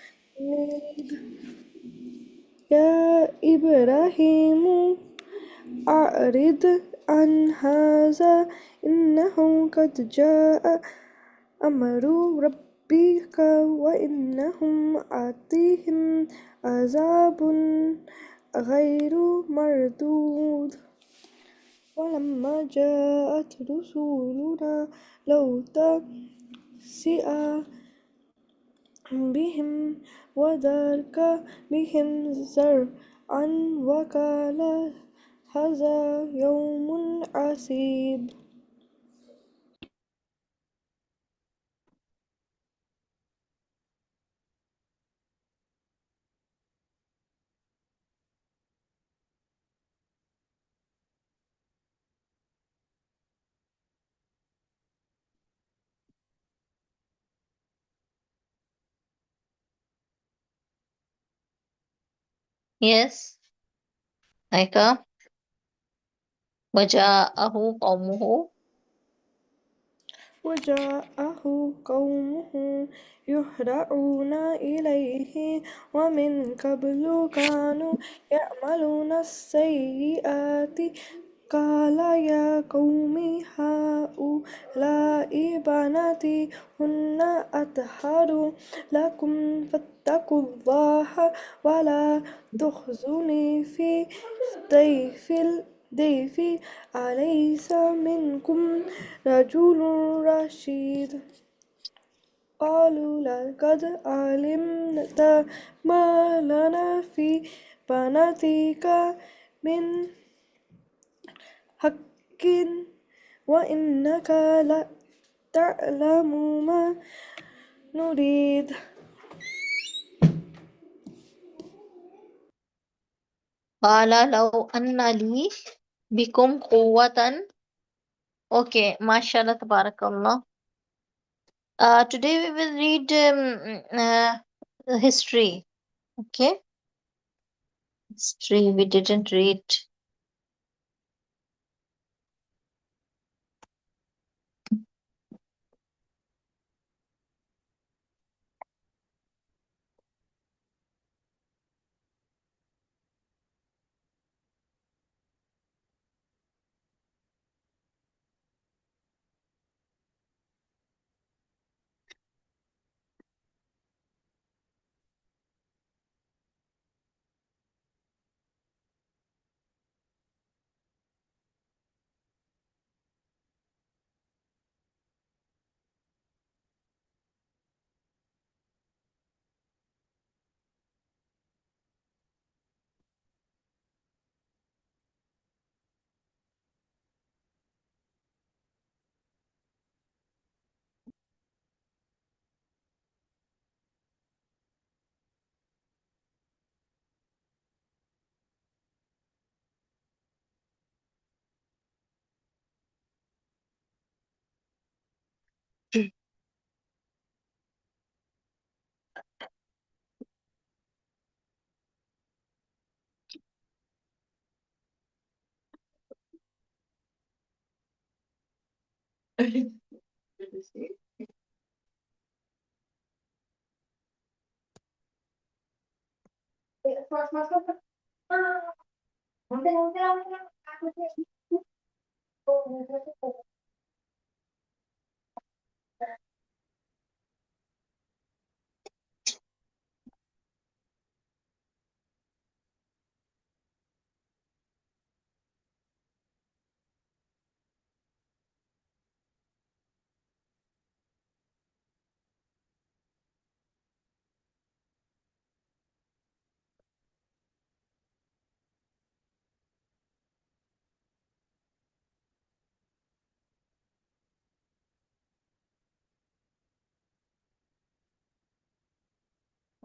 S3: يا إبراهيم أعرض عن هذا إنه قد جاء أمر ربك وإنهم آتيهم عذاب غير مردود ولما جاءت رسولنا لوط سِئَ بهم وضاق بهم ذرعا وقال هذا يوم عسيب
S4: Yes, Haika. Waja'ahu qawmuhu.
S3: وجاءه قومه يهرعون إليه ومن قبل كانوا يعملون السيئات قال يا قوم هؤلاء بناتي هن أطهر لكم فاتقوا الله ولا تخزوني في ضيفي أليس منكم رجل رشيد قالوا لقد علمت ما لنا في بناتك من حق وإنك لتعلم ما نريد.
S4: قال لو أن لي بكم قوة. Okay, mashallah, tabarakallah. Today we will read history. Okay, history we didn't read.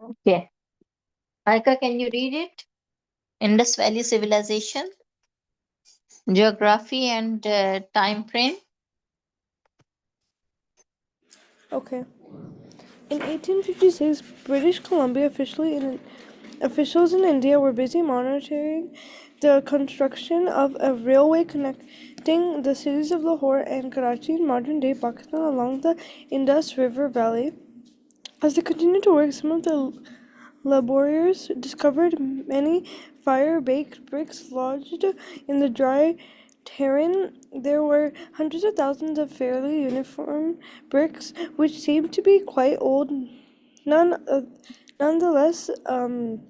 S4: Okay, Aika, can you read it? Indus Valley Civilization, Geography and Time Frame.
S3: Okay. In 1856, British Columbia officials in India were busy monitoring the construction of a railway connecting the cities of Lahore and Karachi in modern-day Pakistan along the Indus River Valley. As they continued to work, some of the laborers discovered many fire-baked bricks lodged in the dry terrain. There were hundreds of thousands of fairly uniform bricks, which seemed to be quite old. Nonetheless, the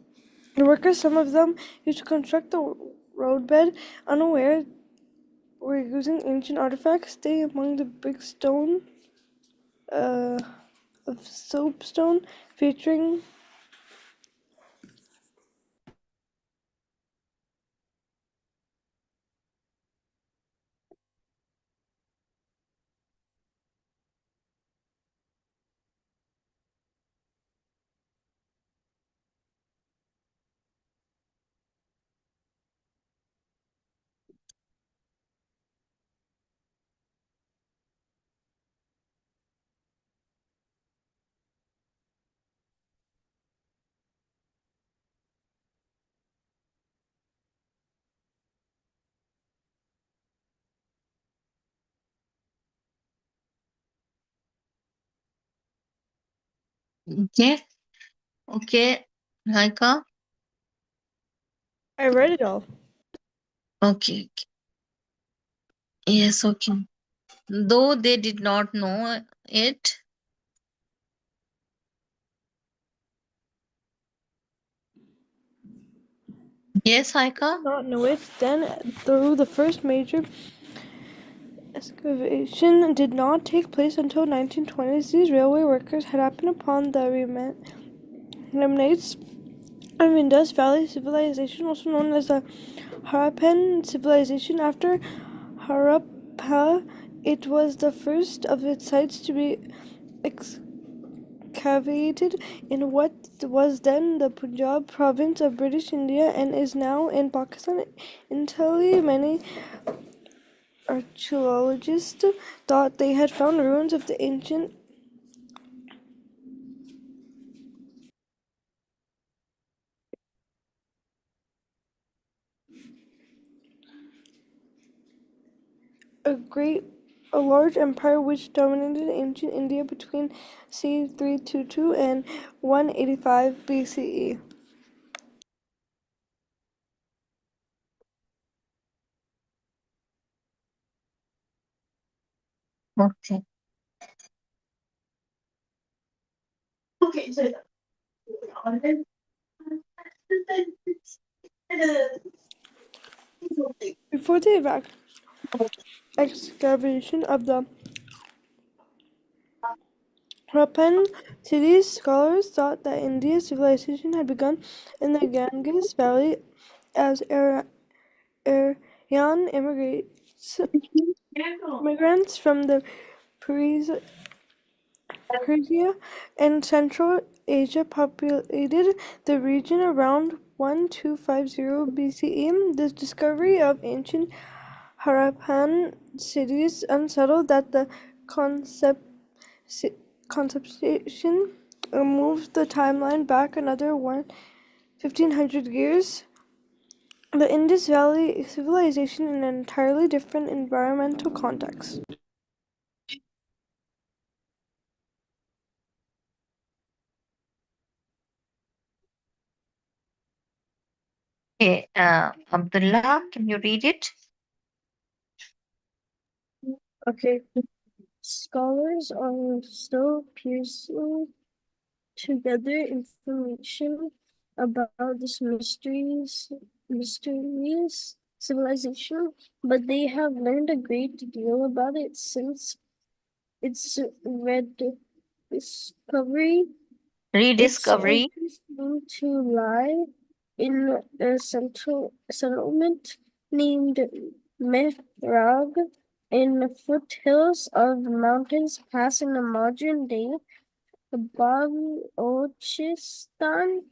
S3: workers, some of them used to construct the roadbed, unaware were using ancient artifacts. They among the big stone uh, of soapstone, featuring
S4: Okay. Okay. Haika.
S3: I read it all.
S4: Okay. Yes. Okay. Though they did not know it. Yes, Haika.
S3: Not know it. Then, through the first major excavation did not take place until 1920s. These railway workers had happened upon the remnants of Indus Valley civilization, also known as the Harappan civilization. After Harappa, it was the first of its sites to be excavated in what was then the Punjab province of British India and is now in Pakistan. Until many archaeologists thought they had found ruins of the ancient a large empire which dominated ancient India between c. 322 and 185 BCE.
S4: Okay. Okay. So,
S3: Before the excavation of the Harappan cities, scholars thought that India's civilization had begun in the Ganges Valley as Aryan immigrants from the Persia and Central Asia populated the region around 1250 BCE. The discovery of ancient Harappan cities unsettled that the conception moves the timeline back another 1500 years. The Indus Valley civilization in an entirely different environmental context.
S4: Abdullah, can you read it?
S5: Okay. Scholars are still piecing together information about this mysterious civilization, but they have learned a great deal about it since its rediscovery. Its
S4: Rediscovery.
S5: origins seem to lie in a central settlement named Mehrag in the foothills of mountains passing the modern day Balochistan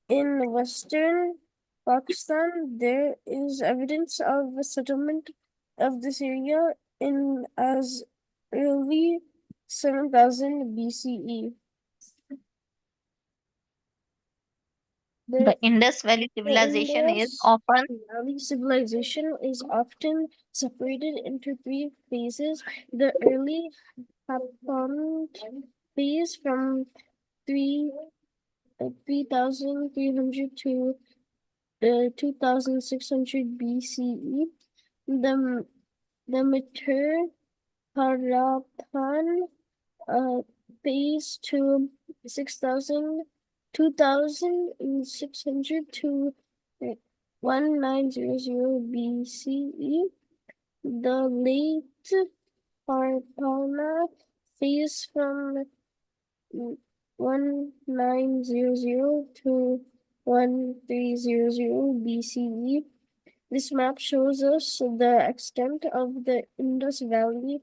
S5: in western Pakistan. There is evidence of a settlement of this area in as early 7000 BCE.
S4: The
S5: The
S4: Indus Valley
S5: The
S4: civilization is
S5: Indus
S4: often
S5: Valley civilization is often separated into three phases. The early Harappan phase from 3 3300 to 2600 BCE. The the Mature Harappan phase to 2600 to 1900 BCE. The late Harappan phase from 1900 to 1300 BCE. This map shows us the extent of the Indus Valley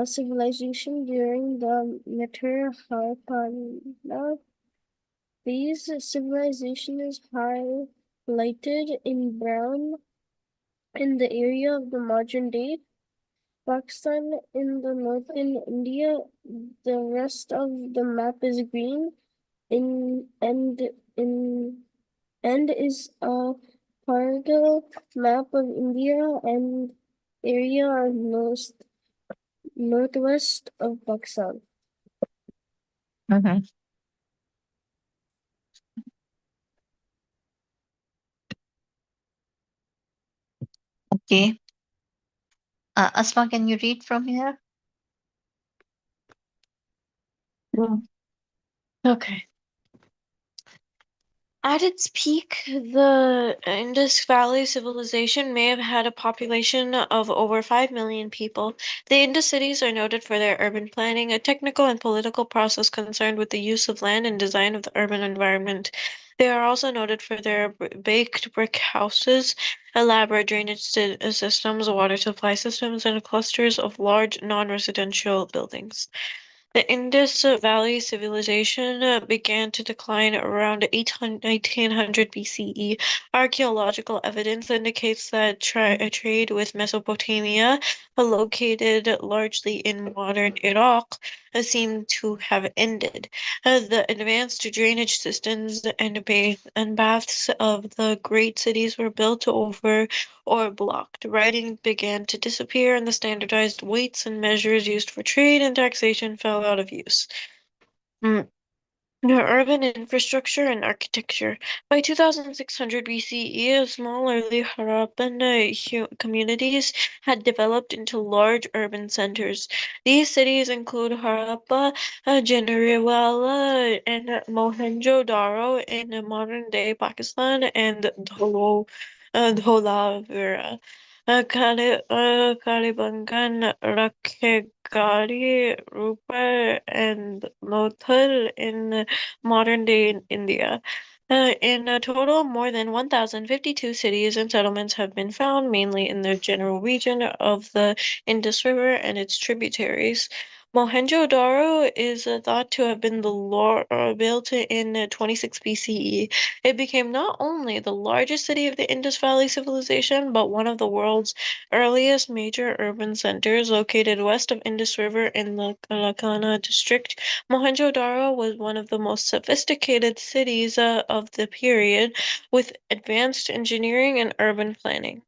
S5: civilization during the Mature Harappan phase. Civilization is highlighted in brown in the area of the modern day Pakistan in the northern India. The rest of the map is green in in and is a parallel map of India and area northwest of Pakistan.
S4: Mhm. Okay. Asma, can you read from here?
S2: Mm. Okay. At its peak, the Indus Valley civilization may have had a population of over 5 million people. The Indus cities are noted for their urban planning, a technical and political process concerned with the use of land and design of the urban environment. They are also noted for their baked brick houses, elaborate drainage systems, water supply systems, and clusters of large non-residential buildings. The Indus Valley civilization began to decline around 1800 BCE. Archaeological evidence indicates that trade with Mesopotamia, located largely in modern Iraq, seemed to have ended. The advanced drainage systems and baths of the great cities were built over or blocked. Writing began to disappear, and the standardized weights and measures used for trade and taxation fell out of use. Mm. The urban infrastructure and architecture. By 2600 BCE, small early Harappan communities had developed into large urban centers. These cities include Harappa, Janarewala, and Mohenjo-daro in modern-day Pakistan, and Dholavira. Kalibangan, Rakhegari, Rupa, and Lothal in modern-day India. In a total, more than 1,052 cities and settlements have been found, mainly in the general region of the Indus River and its tributaries. Mohenjo-daro is thought to have been built in 26 BCE. It became not only the largest city of the Indus Valley civilization, but one of the world's earliest major urban centers, located west of Indus River in the Lakana district. Mohenjo-daro was one of the most sophisticated cities of the period, with advanced engineering and urban planning.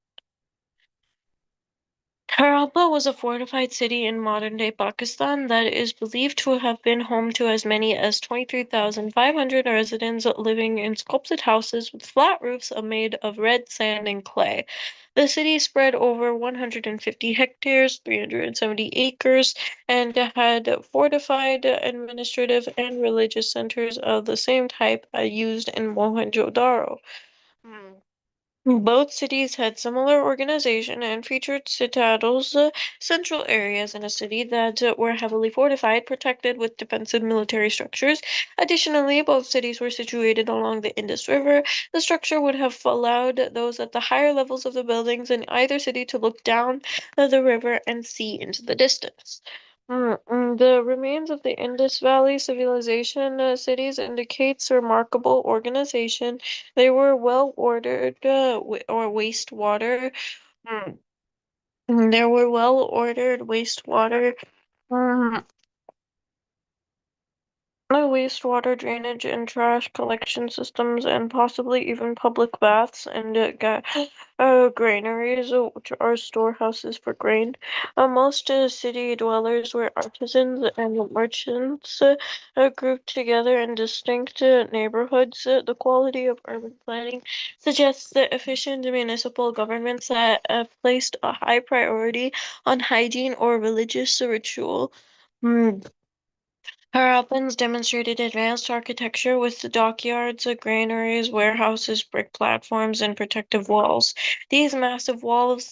S2: Harappa was a fortified city in modern-day Pakistan that is believed to have been home to as many as 23,500 residents living in sculpted houses with flat roofs made of red sand and clay. The city spread over 150 hectares, 370 acres, and had fortified administrative and religious centers of the same type used in Mohenjo-daro. Hmm. Both cities had similar organization and featured citadels, central areas in a city that were heavily fortified, protected with defensive military structures. Additionally, both cities were situated along the Indus River. The structure would have allowed those at the higher levels of the buildings in either city to look down the river and see into the distance. The remains of the Indus Valley civilization cities indicates remarkable organization. They were well ordered, or wastewater. Mm, There were well ordered wastewater. mm, Wastewater drainage and trash collection systems, and possibly even public baths and granaries, which are storehouses for grain. Most city dwellers were artisans and merchants, grouped together in distinct neighborhoods. The quality of urban planning suggests that efficient municipal governments placed a high priority on hygiene or religious ritual. Mm, Harappans demonstrated advanced architecture with the dockyards, granaries, warehouses, brick platforms, and protective walls. These massive walls,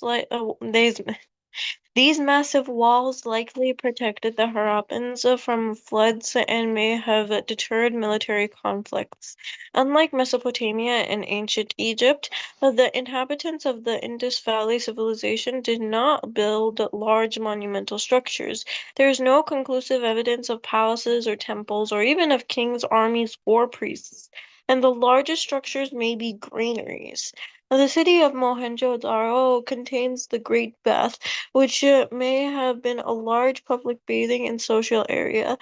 S2: these massive walls likely protected the Harappans from floods and may have deterred military conflicts. Unlike Mesopotamia and ancient Egypt, the inhabitants of the Indus Valley civilization did not build large monumental structures. There is no conclusive evidence of palaces or temples or even of kings, armies, or priests, and the largest structures may be granaries. Now, the city of Mohenjo-daro contains the Great Bath, which may have been a large public bathing and social area.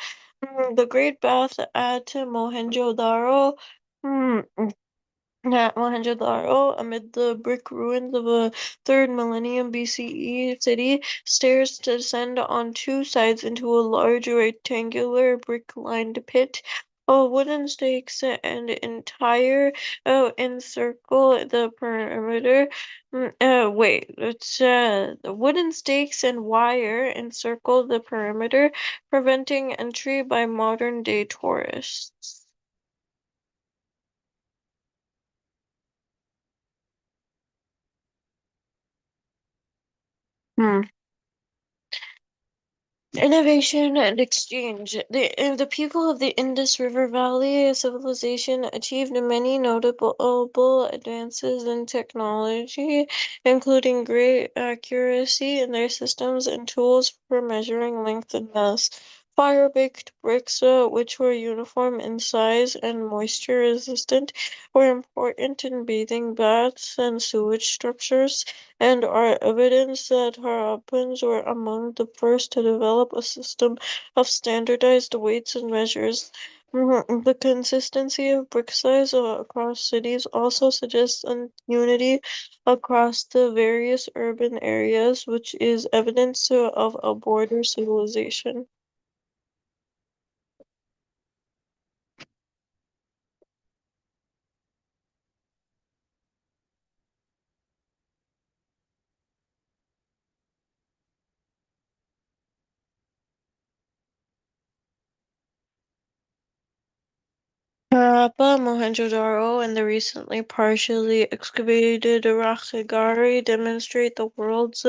S2: The Great Bath at Mohenjo-daro. Mohenjo-daro, amid the brick ruins of a 3rd millennium BCE city, stairs descend on two sides into a large rectangular brick-lined pit. wooden stakes and entire encircle the perimeter. Wait, it's the wooden stakes and wire encircle the perimeter, preventing entry by modern day tourists. Hmm. Innovation and exchange. The people of the Indus River Valley civilization achieved many notable advances in technology, including great accuracy in their systems and tools for measuring length and mass. Fire-baked bricks, which were uniform in size and moisture-resistant, were important in bathing baths and sewage structures, and are evidence that Harappans were among the first to develop a system of standardized weights and measures. The consistency of brick size across cities also suggests unity across the various urban areas, which is evidence of a border civilization. Harappa, Mohenjo-daro, and the recently partially excavated Rakhigarhi demonstrate the world's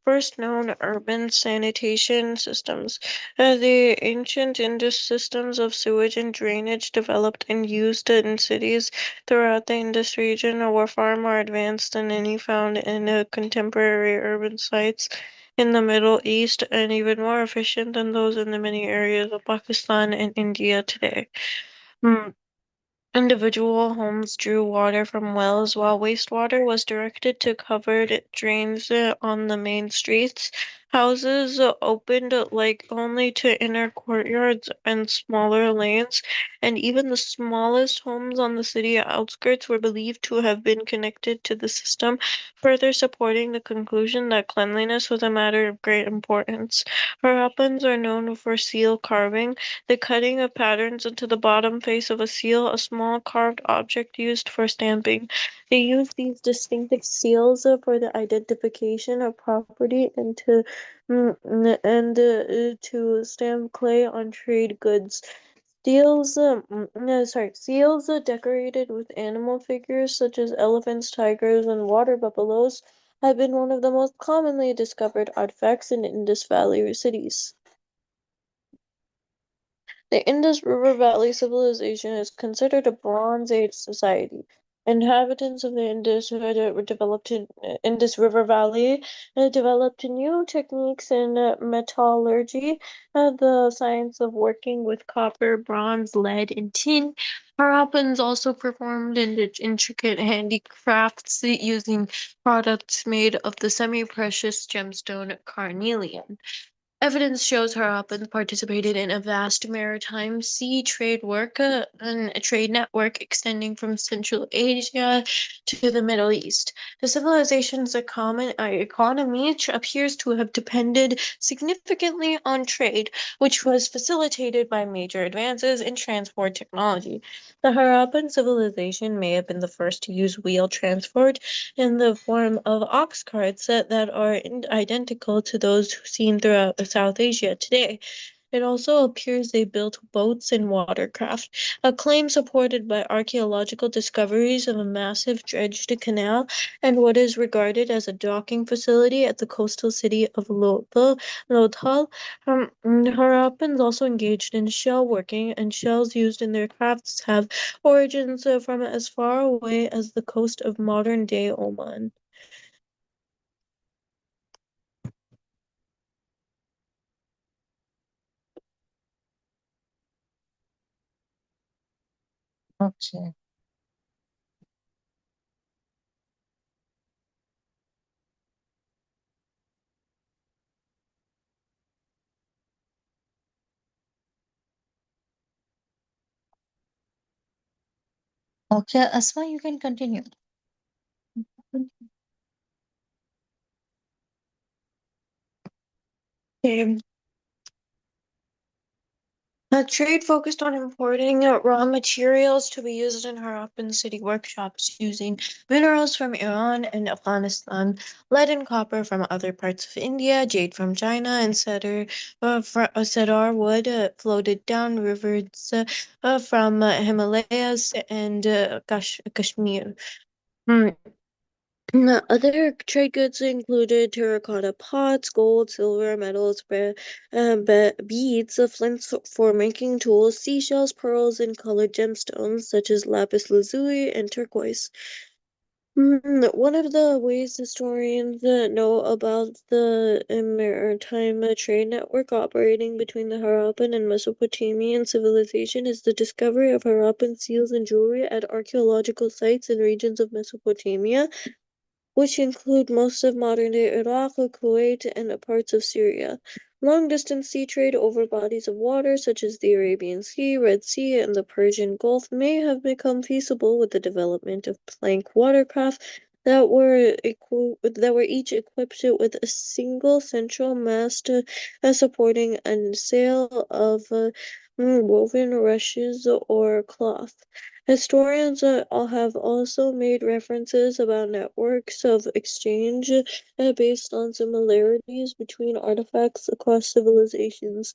S2: first known urban sanitation systems. The ancient Indus systems of sewage and drainage developed and used in cities throughout the Indus region were far more advanced than any found in contemporary urban sites in the Middle East, and even more efficient than those in the many areas of Pakistan and India today. Hmm. Individual homes drew water from wells, while wastewater was directed to covered drains on the main streets. Houses opened like only to inner courtyards and smaller lanes, and even the smallest homes on the city outskirts were believed to have been connected to the system, further supporting the conclusion that cleanliness was a matter of great importance. Harappans are known for seal carving, the cutting of patterns into the bottom face of a seal, a small carved object used for stamping. They use these distinctive seals for the identification of property and to stamp clay on trade goods. Seals decorated with animal figures such as elephants, tigers, and water buffaloes have been one of the most commonly discovered artifacts in Indus Valley cities. The Indus River Valley civilization is considered a Bronze Age society. Inhabitants of the Indus who had developed in Indus River Valley developed new techniques in metallurgy, the science of working with copper, bronze, lead, and tin. Harappans also performed intricate handicrafts using products made of the semi-precious gemstone carnelian. Evidence shows Harappan participated in a vast maritime sea trade work and a trade network extending from Central Asia to the Middle East. The civilization's common economy appears to have depended significantly on trade, which was facilitated by major advances in transport technology. The Harappan civilization may have been the first to use wheel transport in the form of ox carts that are identical to those seen throughout South Asia today. It also appears they built boats and watercraft, a claim supported by archaeological discoveries of a massive dredged canal and what is regarded as a docking facility at the coastal city of Lodhal. Harappans also engaged in shell working, and shells used in their crafts have origins from as far away as the coast of modern-day Oman.
S4: Okay. Okay, Asma, you can continue.
S2: Okay. Trade focused on importing raw materials to be used in Harappan city workshops using minerals from Iran and Afghanistan, lead and copper from other parts of India, jade from China, and cedar wood floated down rivers from Himalayas and Kashmir. Hmm. Other trade goods included terracotta pots, gold, silver, metals, beads, flints for making tools, seashells, pearls, and colored gemstones such as lapis lazuli and turquoise. One of the ways historians know about the maritime trade network operating between the Harappan and Mesopotamian civilization is the discovery of Harappan seals and jewelry at archaeological sites in regions of Mesopotamia, which include most of modern-day Iraq, Kuwait, and parts of Syria. Long-distance sea trade over bodies of water such as the Arabian Sea, Red Sea, and the Persian Gulf may have become feasible with the development of plank watercraft that were each equipped with a single central mast supporting a sail of woven rushes or cloth. Historians have also made references about networks of exchange based on similarities between artifacts across civilizations.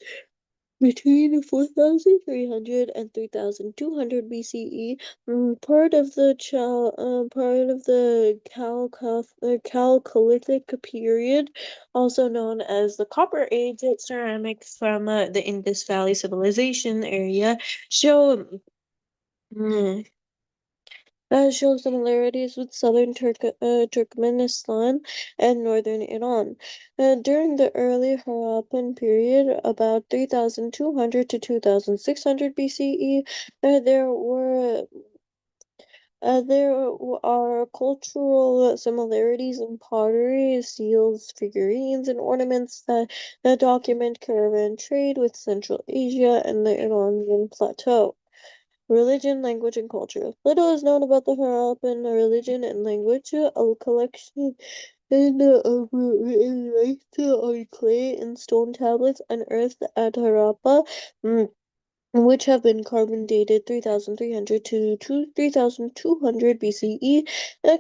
S2: Between 4300 and 3200 BCE, part of the Chalcolithic period, also known as the Copper Age, ceramics from the Indus Valley Civilization area show mm, show similarities with southern Turkmenistan and northern Iran. During the early Harappan period, about 3200 to 2600 BCE, there are cultural similarities in pottery, seals, figurines, and ornaments that document caravan trade with Central Asia and the Iranian plateau. Religion, language, and culture. Little is known about the Harappan religion and language. A collection of written rites on clay and stone tablets unearthed at Harappa, which have been carbon dated 3300 to 3200 BCE,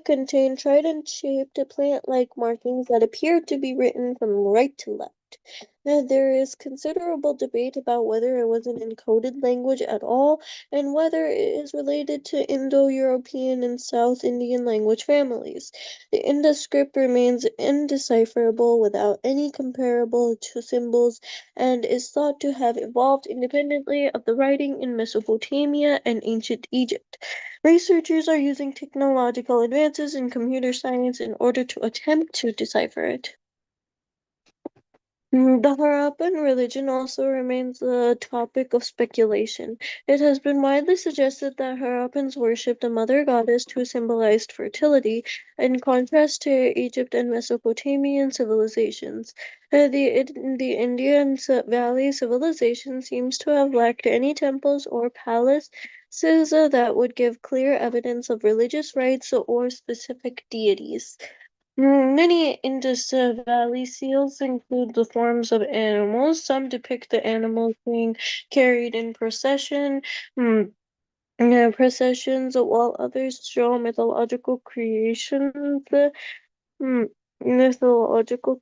S2: contain trident-shaped plant-like markings that appear to be written from right to left. There is considerable debate about whether it was an encoded language at all and whether it is related to Indo-European and South Indian language families. The Indus script remains indecipherable without any comparable to symbols and is thought to have evolved independently of the writing in Mesopotamia and ancient Egypt. Researchers are using technological advances in computer science in order to attempt to decipher it. The Harappan religion also remains a topic of speculation. It has been widely suggested that Harappans worshipped a mother goddess who symbolized fertility, in contrast to Egypt and Mesopotamian civilizations. The Indian Valley civilization seems to have lacked any temples or palaces that would give clear evidence of religious rites or specific deities. Many Indus Valley seals include the forms of animals. Some depict the animals being carried in processions, while others show Hmm. mythological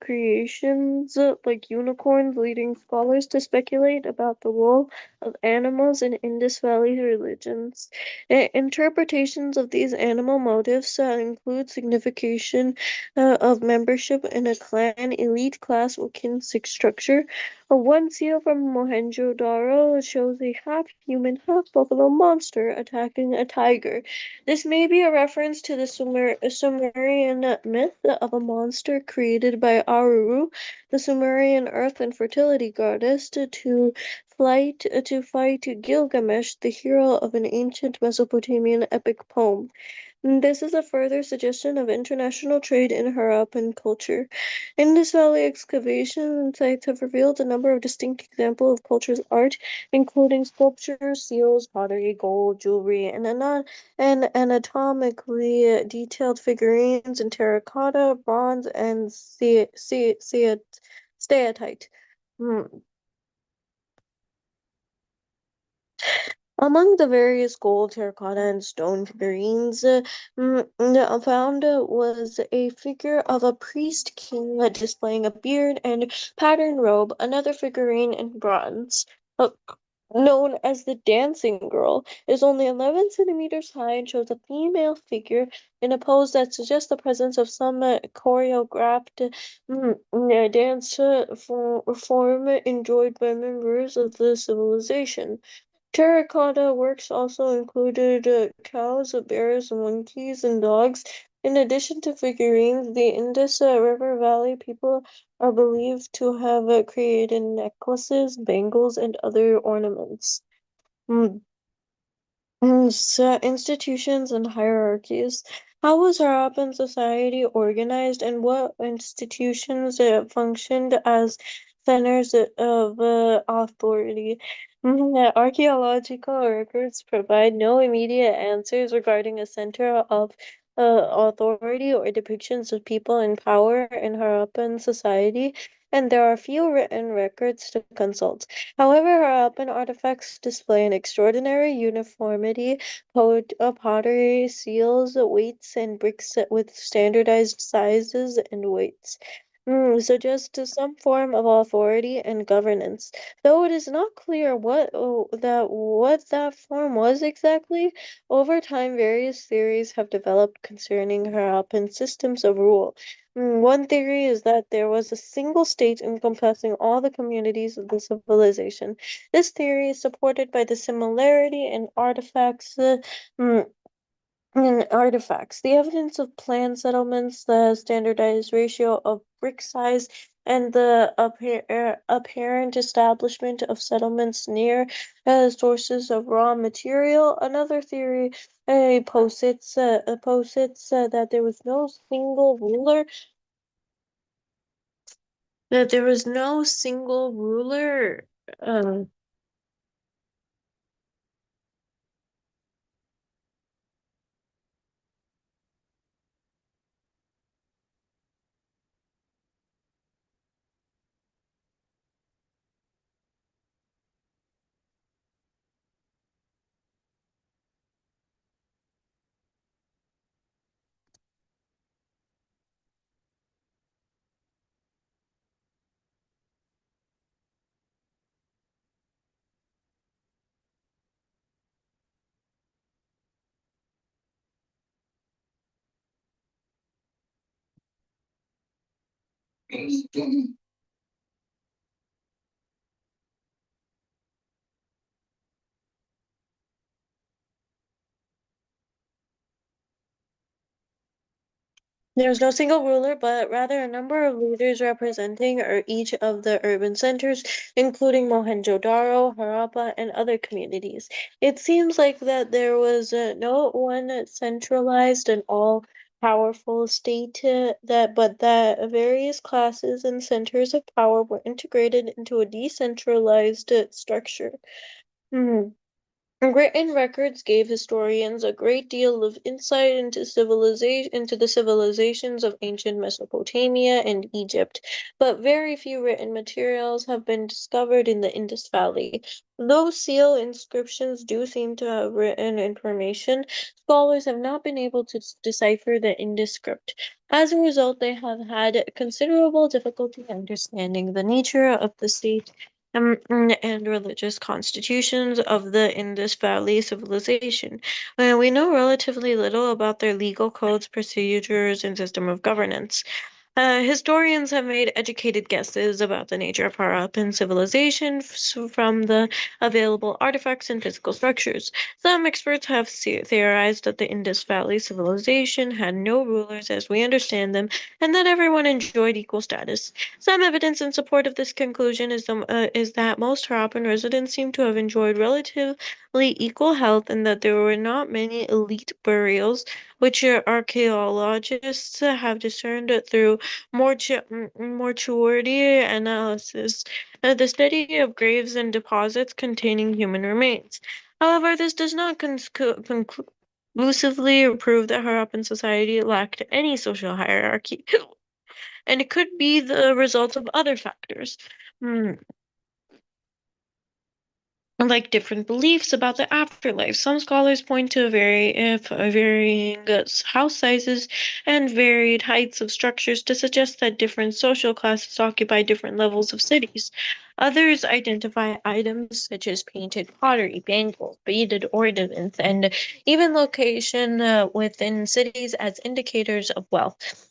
S2: creations like unicorns, leading scholars to speculate about the role of animals in Indus Valley religions. Interpretations of these animal motifs include signification of membership in a clan, elite class, or kinship structure. One seal from Mohenjo-daro shows a half-human, half-buffalo monster attacking a tiger. This may be a reference to the Sumerian myth of a monster created by Aruru, the Sumerian earth and fertility goddess, to fight Gilgamesh, the hero of an ancient Mesopotamian epic poem. This is a further suggestion of international trade in Harappan culture. Indus Valley excavation sites have revealed a number of distinct examples of culture's art, including sculptures, seals, pottery, gold, jewelry, and anatomically detailed figurines in terracotta, bronze, and steatite. Hmm. Among the various gold, terracotta, and stone figurines found was a figure of a priest king displaying a beard and patterned robe, another figurine in bronze. uh, Known as the dancing girl, is only 11 centimeters high and shows a female figure in a pose that suggests the presence of some choreographed dance form enjoyed by members of the civilization. Terracotta works also included cows, bears, monkeys, and dogs. In addition to figurines, the Indus River Valley people are believed to have created necklaces, bangles, and other ornaments. Mm, institutions and hierarchies. How was Harappan society organized, and what institutions functioned as centers of authority? Archaeological records provide no immediate answers regarding a center of authority or depictions of people in power in Harappan society, and there are few written records to consult. However, Harappan artifacts display an extraordinary uniformity, pottery, seals, weights, and bricks with standardized sizes and weights. Suggest to some form of authority and governance, though it is not clear what that form was exactly. Over time, various theories have developed concerning Harappan systems of rule. One theory is that there was a single state encompassing all the communities of the civilization. This theory is supported by the similarity mm, in artifacts. The evidence of planned settlements, the standardized ratio of brick size, and the apparent establishment of settlements near sources of raw material. Another theory posits that there was no single ruler that there was no single ruler. Uh, There was no single ruler, but rather a number of leaders representing each of the urban centers, including Mohenjo-daro, Harappa, and other communities. It seems like that there was no one centralized and all-powerful state but that various classes and centers of power were integrated into a decentralized structure. Hmm. Written records gave historians a great deal of insight into the civilizations of ancient Mesopotamia and Egypt, but very few written materials have been discovered in the Indus Valley. Though seal inscriptions do seem to have written information, scholars have not been able to decipher the Indus script. As a result, they have had considerable difficulty understanding the nature of the state and religious constitutions of the Indus Valley civilization. We know relatively little about their legal codes, procedures, and system of governance. Historians have made educated guesses about the nature of Harappan civilization from the available artifacts and physical structures. Some experts have theorized that the Indus Valley civilization had no rulers as we understand them, and that everyone enjoyed equal status. Some evidence in support of this conclusion is that most Harappan residents seem to have enjoyed relatively equal health, and that there were not many elite burials, which archaeologists have discerned through mortuary analysis, the study of graves and deposits containing human remains. However, this does not conclusively prove that Harappan society lacked any social hierarchy, and it could be the result of other factors. Hmm. like different beliefs about the afterlife. Some scholars point to varying house sizes and varied heights of structures to suggest that different social classes occupy different levels of cities. Others identify items such as painted pottery, bangles, beaded ornaments, and even location within cities as indicators of wealth.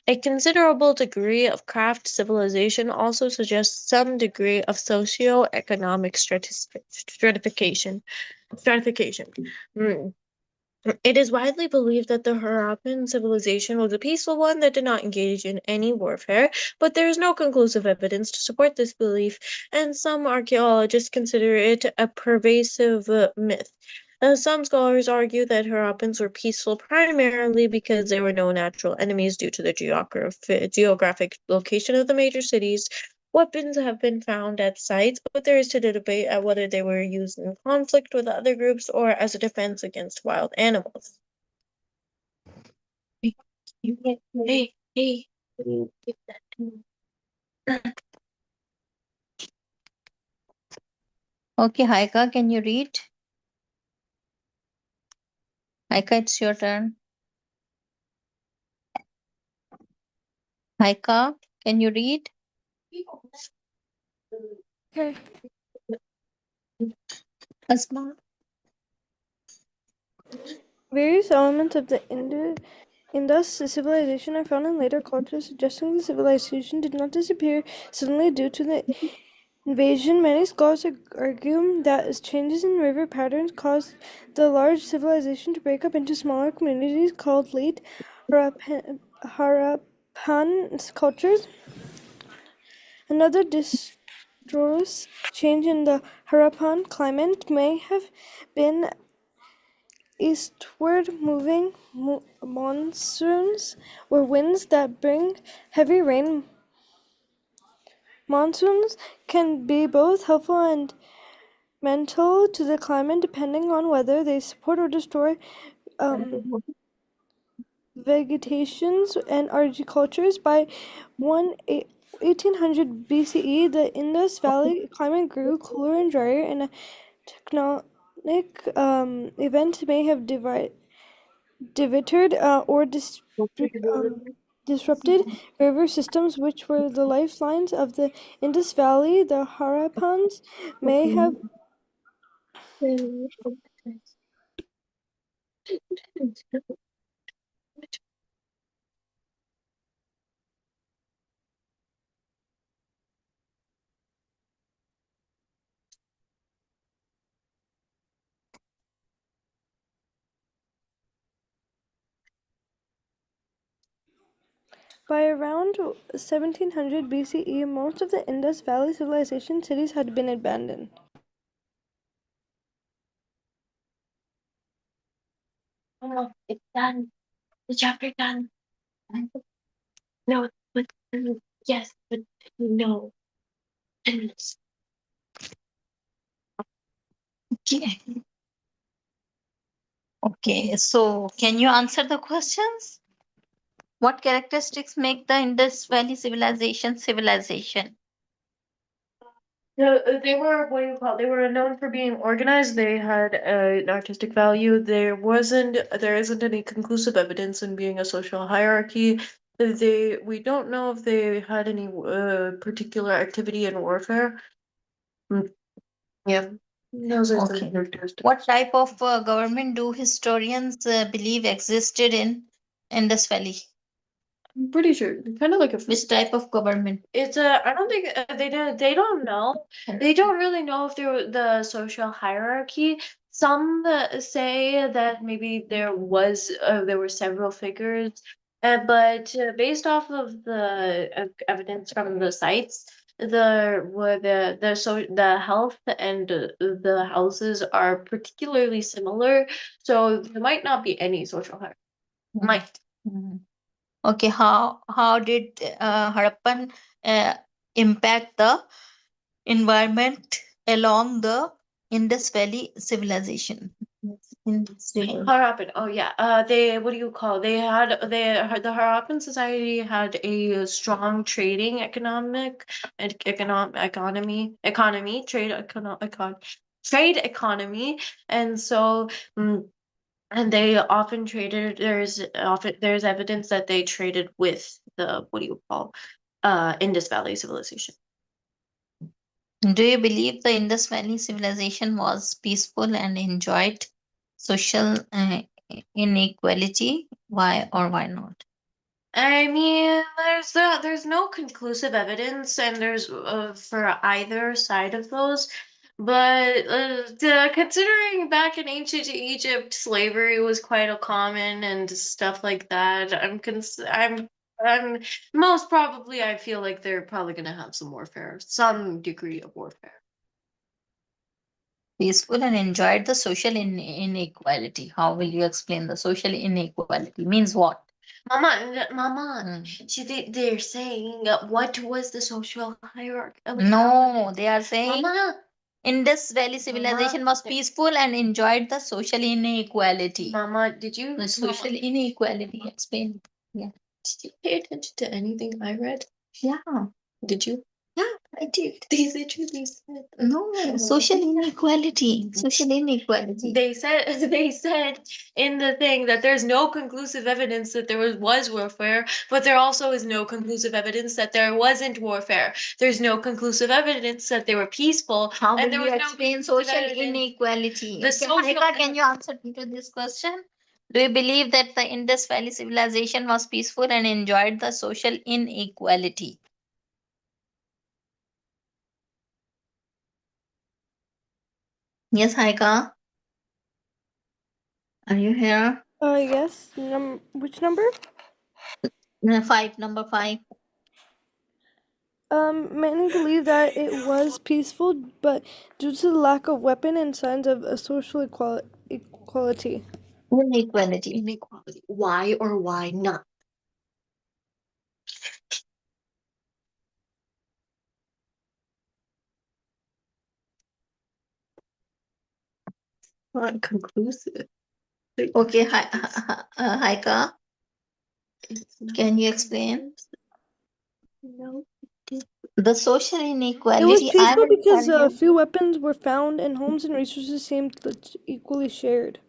S2: A considerable degree of craft civilization also suggests some degree of socio-economic stratification. Stratification. Mm. It is widely believed that the Harappan civilization was a peaceful one that did not engage in any warfare, but there is no conclusive evidence to support this belief, and some archaeologists consider it a pervasive myth. Some scholars argue that Harappans were peaceful primarily because there were no natural enemies due to the geographic location of the major cities. Weapons have been found at sites, but there is still debate at whether they were used in conflict with other groups or as a defense against wild animals. Hey, hey, hey. Give that to me.
S4: Okay, Haika, can you read? Haika, it's your turn. Haika, can you read?
S3: Okay.
S4: Asma.
S3: Various elements of the Indus civilization are found in later cultures, suggesting the civilization did not disappear suddenly due to the invasion. Many scholars argue that changes in river patterns caused the large civilization to break up into smaller communities called late Harappan cultures. Another disastrous change in the Harappan climate may have been eastward moving monsoons or winds that bring heavy rain. Monsoons can be both helpful and detrimental to the climate depending on whether they support or destroy vegetations and agricultures. By 1800 BCE, the Indus Valley climate grew cooler and drier, and a tectonic event may have divided or disrupted river systems which were the lifelines of the Indus Valley. The Harappans may have by around 1700 BCE, most of the Indus Valley civilization cities had been abandoned.
S2: Oh, it's done. The chapter done. No, but yes, but no.
S4: Okay. Okay, so can you answer the questions? What characteristics make the Indus Valley civilization?
S2: No, they were what do you call? They were known for being organized. They had an artistic value. There isn't any conclusive evidence in being a social hierarchy. We don't know if they had any particular activity in warfare. Mm, yeah, those are some
S4: Okay.
S2: characteristics.
S4: What type of government do historians believe existed in Indus Valley?
S2: I'm pretty sure, kind of like a.
S4: Which type of government?
S2: It's a. I don't think they don't know. They don't really know if there the social hierarchy. Some say that maybe there were several figures, but based off of the evidence from the sites, the health and the houses are particularly similar, so there might not be any social hierarchy. Might.
S4: Mhm. Okay, how did Harappan uh, impact the environment along the Indus Valley civilization?
S2: Harappan. Oh yeah. They what do you call? The Harappan society had a strong trading economy trade trade economy, and so and they often traded. There's evidence that they traded with the Indus Valley civilization.
S4: Do you believe the Indus Valley civilization was peaceful and enjoyed social inequality? Why or why not?
S2: I mean, there's no conclusive evidence, and there's for either side of those. But considering back in ancient Egypt, slavery was quite a common and stuff like that. I'm most probably I feel like they're probably gonna have some warfare, some degree of warfare.
S4: Peaceful and enjoyed the social inequality. How will you explain the social inequality? Means what?
S2: Mama, they're saying what was the social hierarchy?
S4: No, they are saying
S2: Mama,
S4: Indus Valley civilization was peaceful and enjoyed the social inequality.
S2: Mama, did you
S4: The social inequality. Explain. Yeah.
S2: did you pay attention to anything I read?
S4: Yeah.
S2: Did you?
S4: Yeah, I did.
S2: These literally said
S4: No, social inequality. Social inequality.
S2: they said they said in the thing that there's no conclusive evidence that there was warfare, but there also is no conclusive evidence that there wasn't warfare. There's no conclusive evidence that they were peaceful.
S4: How
S2: and
S4: will
S2: there
S4: you
S2: was no
S4: explain
S2: conclusive
S4: social
S2: evidence.
S4: inequality?
S2: The
S4: Okay,
S2: social
S4: Haika, can you answer me to this question? Do you believe that the Indus Valley civilization was peaceful and enjoyed the social inequality? Yes, Haika. Are you here?
S3: Yes. Which number?
S4: Five, number five.
S3: Many believe that it was peaceful, but due to the lack of weapon and signs of a social equality.
S4: Inequality.
S2: inequality. Why or why not? Not conclusive.
S4: Okay, Haika, can you explain?
S2: No.
S4: The social
S3: It was
S4: inequality, I
S3: peaceful
S4: will
S3: because
S4: tell you.
S3: few weapons were found and homes and resources seemed equally shared.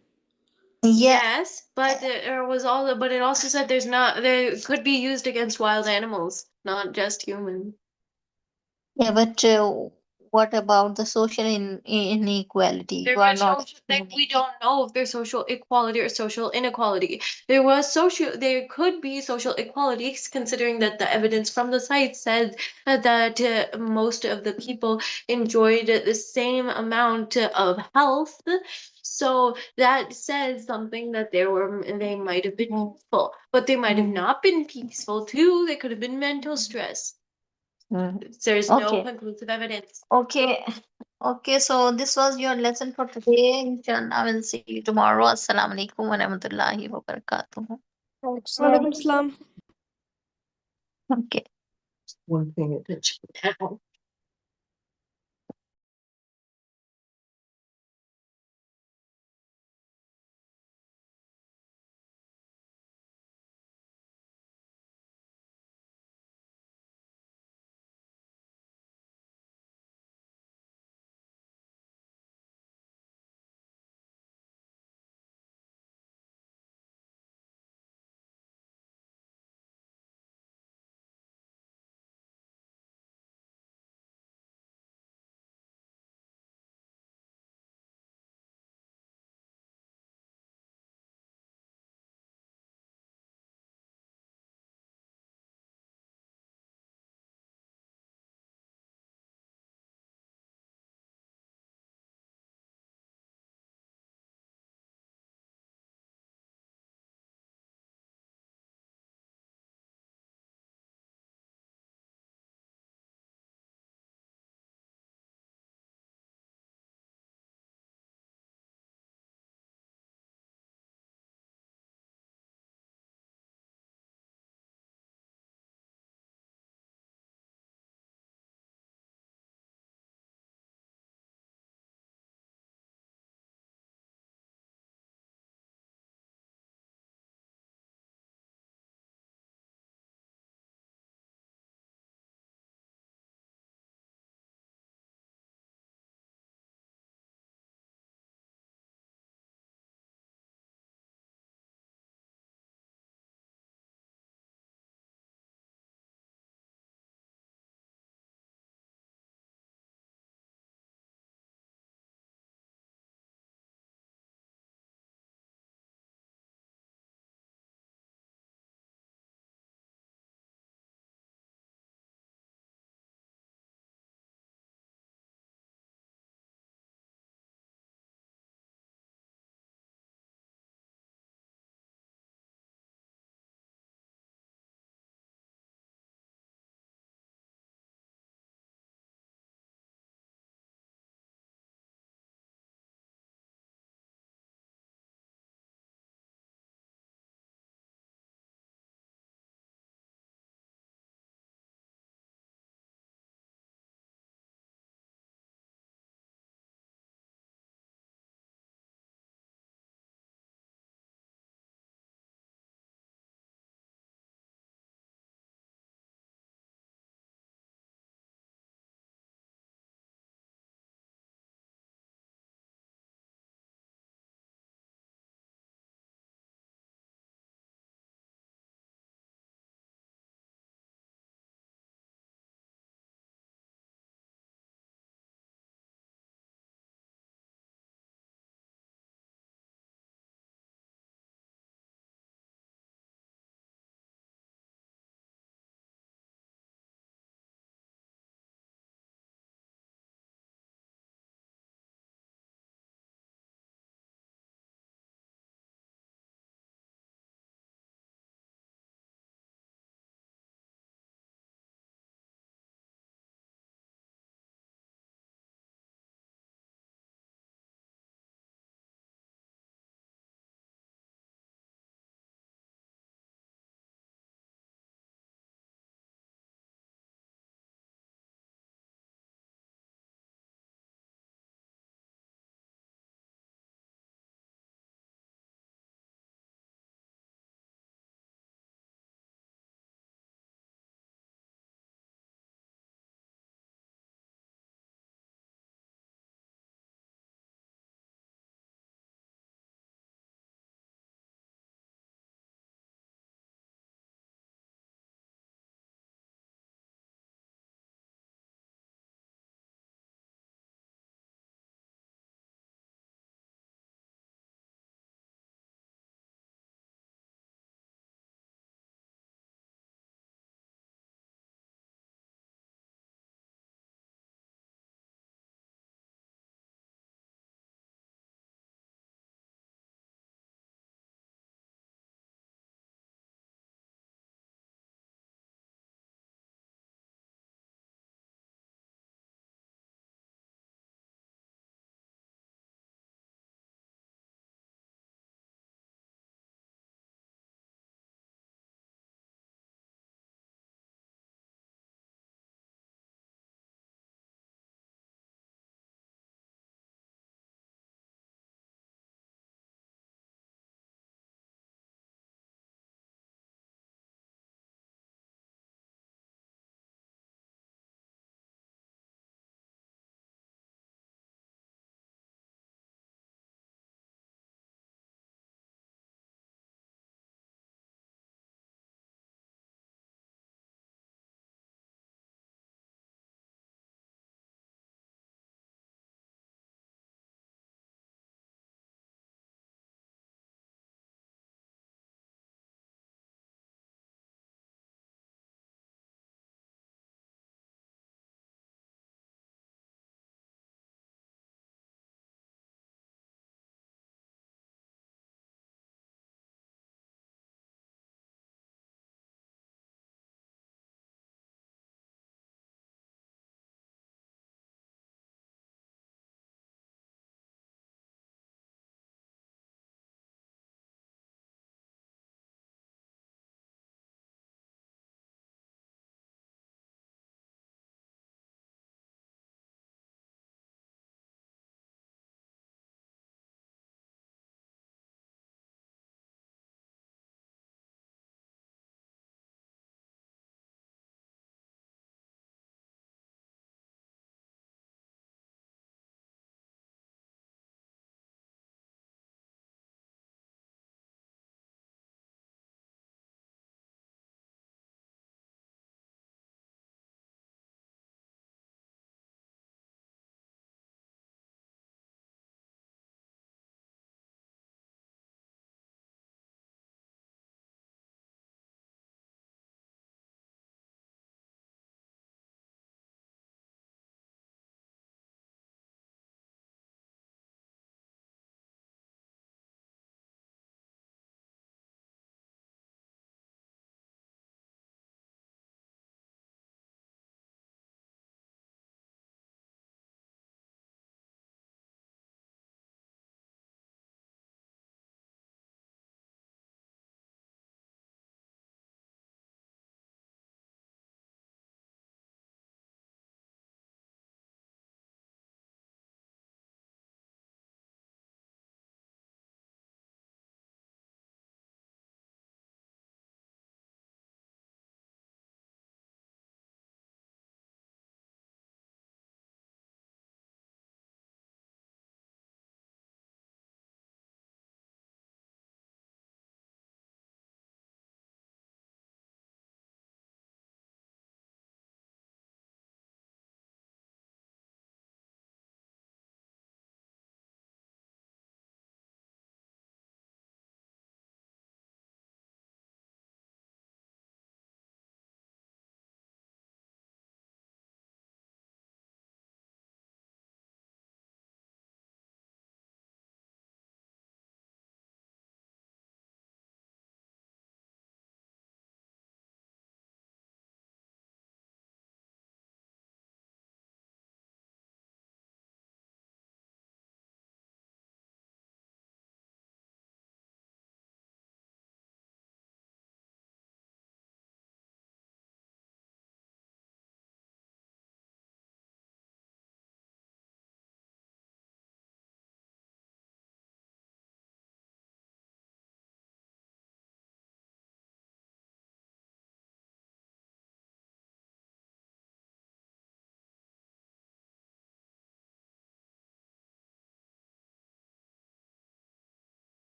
S4: Yeah,
S2: Yes, but there was all. But it also said they could be used against wild animals, not just humans.
S4: yeah, but what about the social inequality?
S2: There
S4: You are
S2: was
S4: not
S2: we don't know if there's social equality or social inequality. There could be social equalities considering that the evidence from the site said that most of the people enjoyed the same amount of health. So that says something that they might have been peaceful, but they might have not been peaceful too. They could have been mental stress. There's no
S4: Okay.
S2: conclusive evidence.
S4: Okay. Okay, so this was your lesson for today. Inshallah, I will see you tomorrow. Assalamu alaikum wa rahmatullahi wa barakatuh.
S3: Walaikum salam.
S4: Okay.
S2: One thing attention now.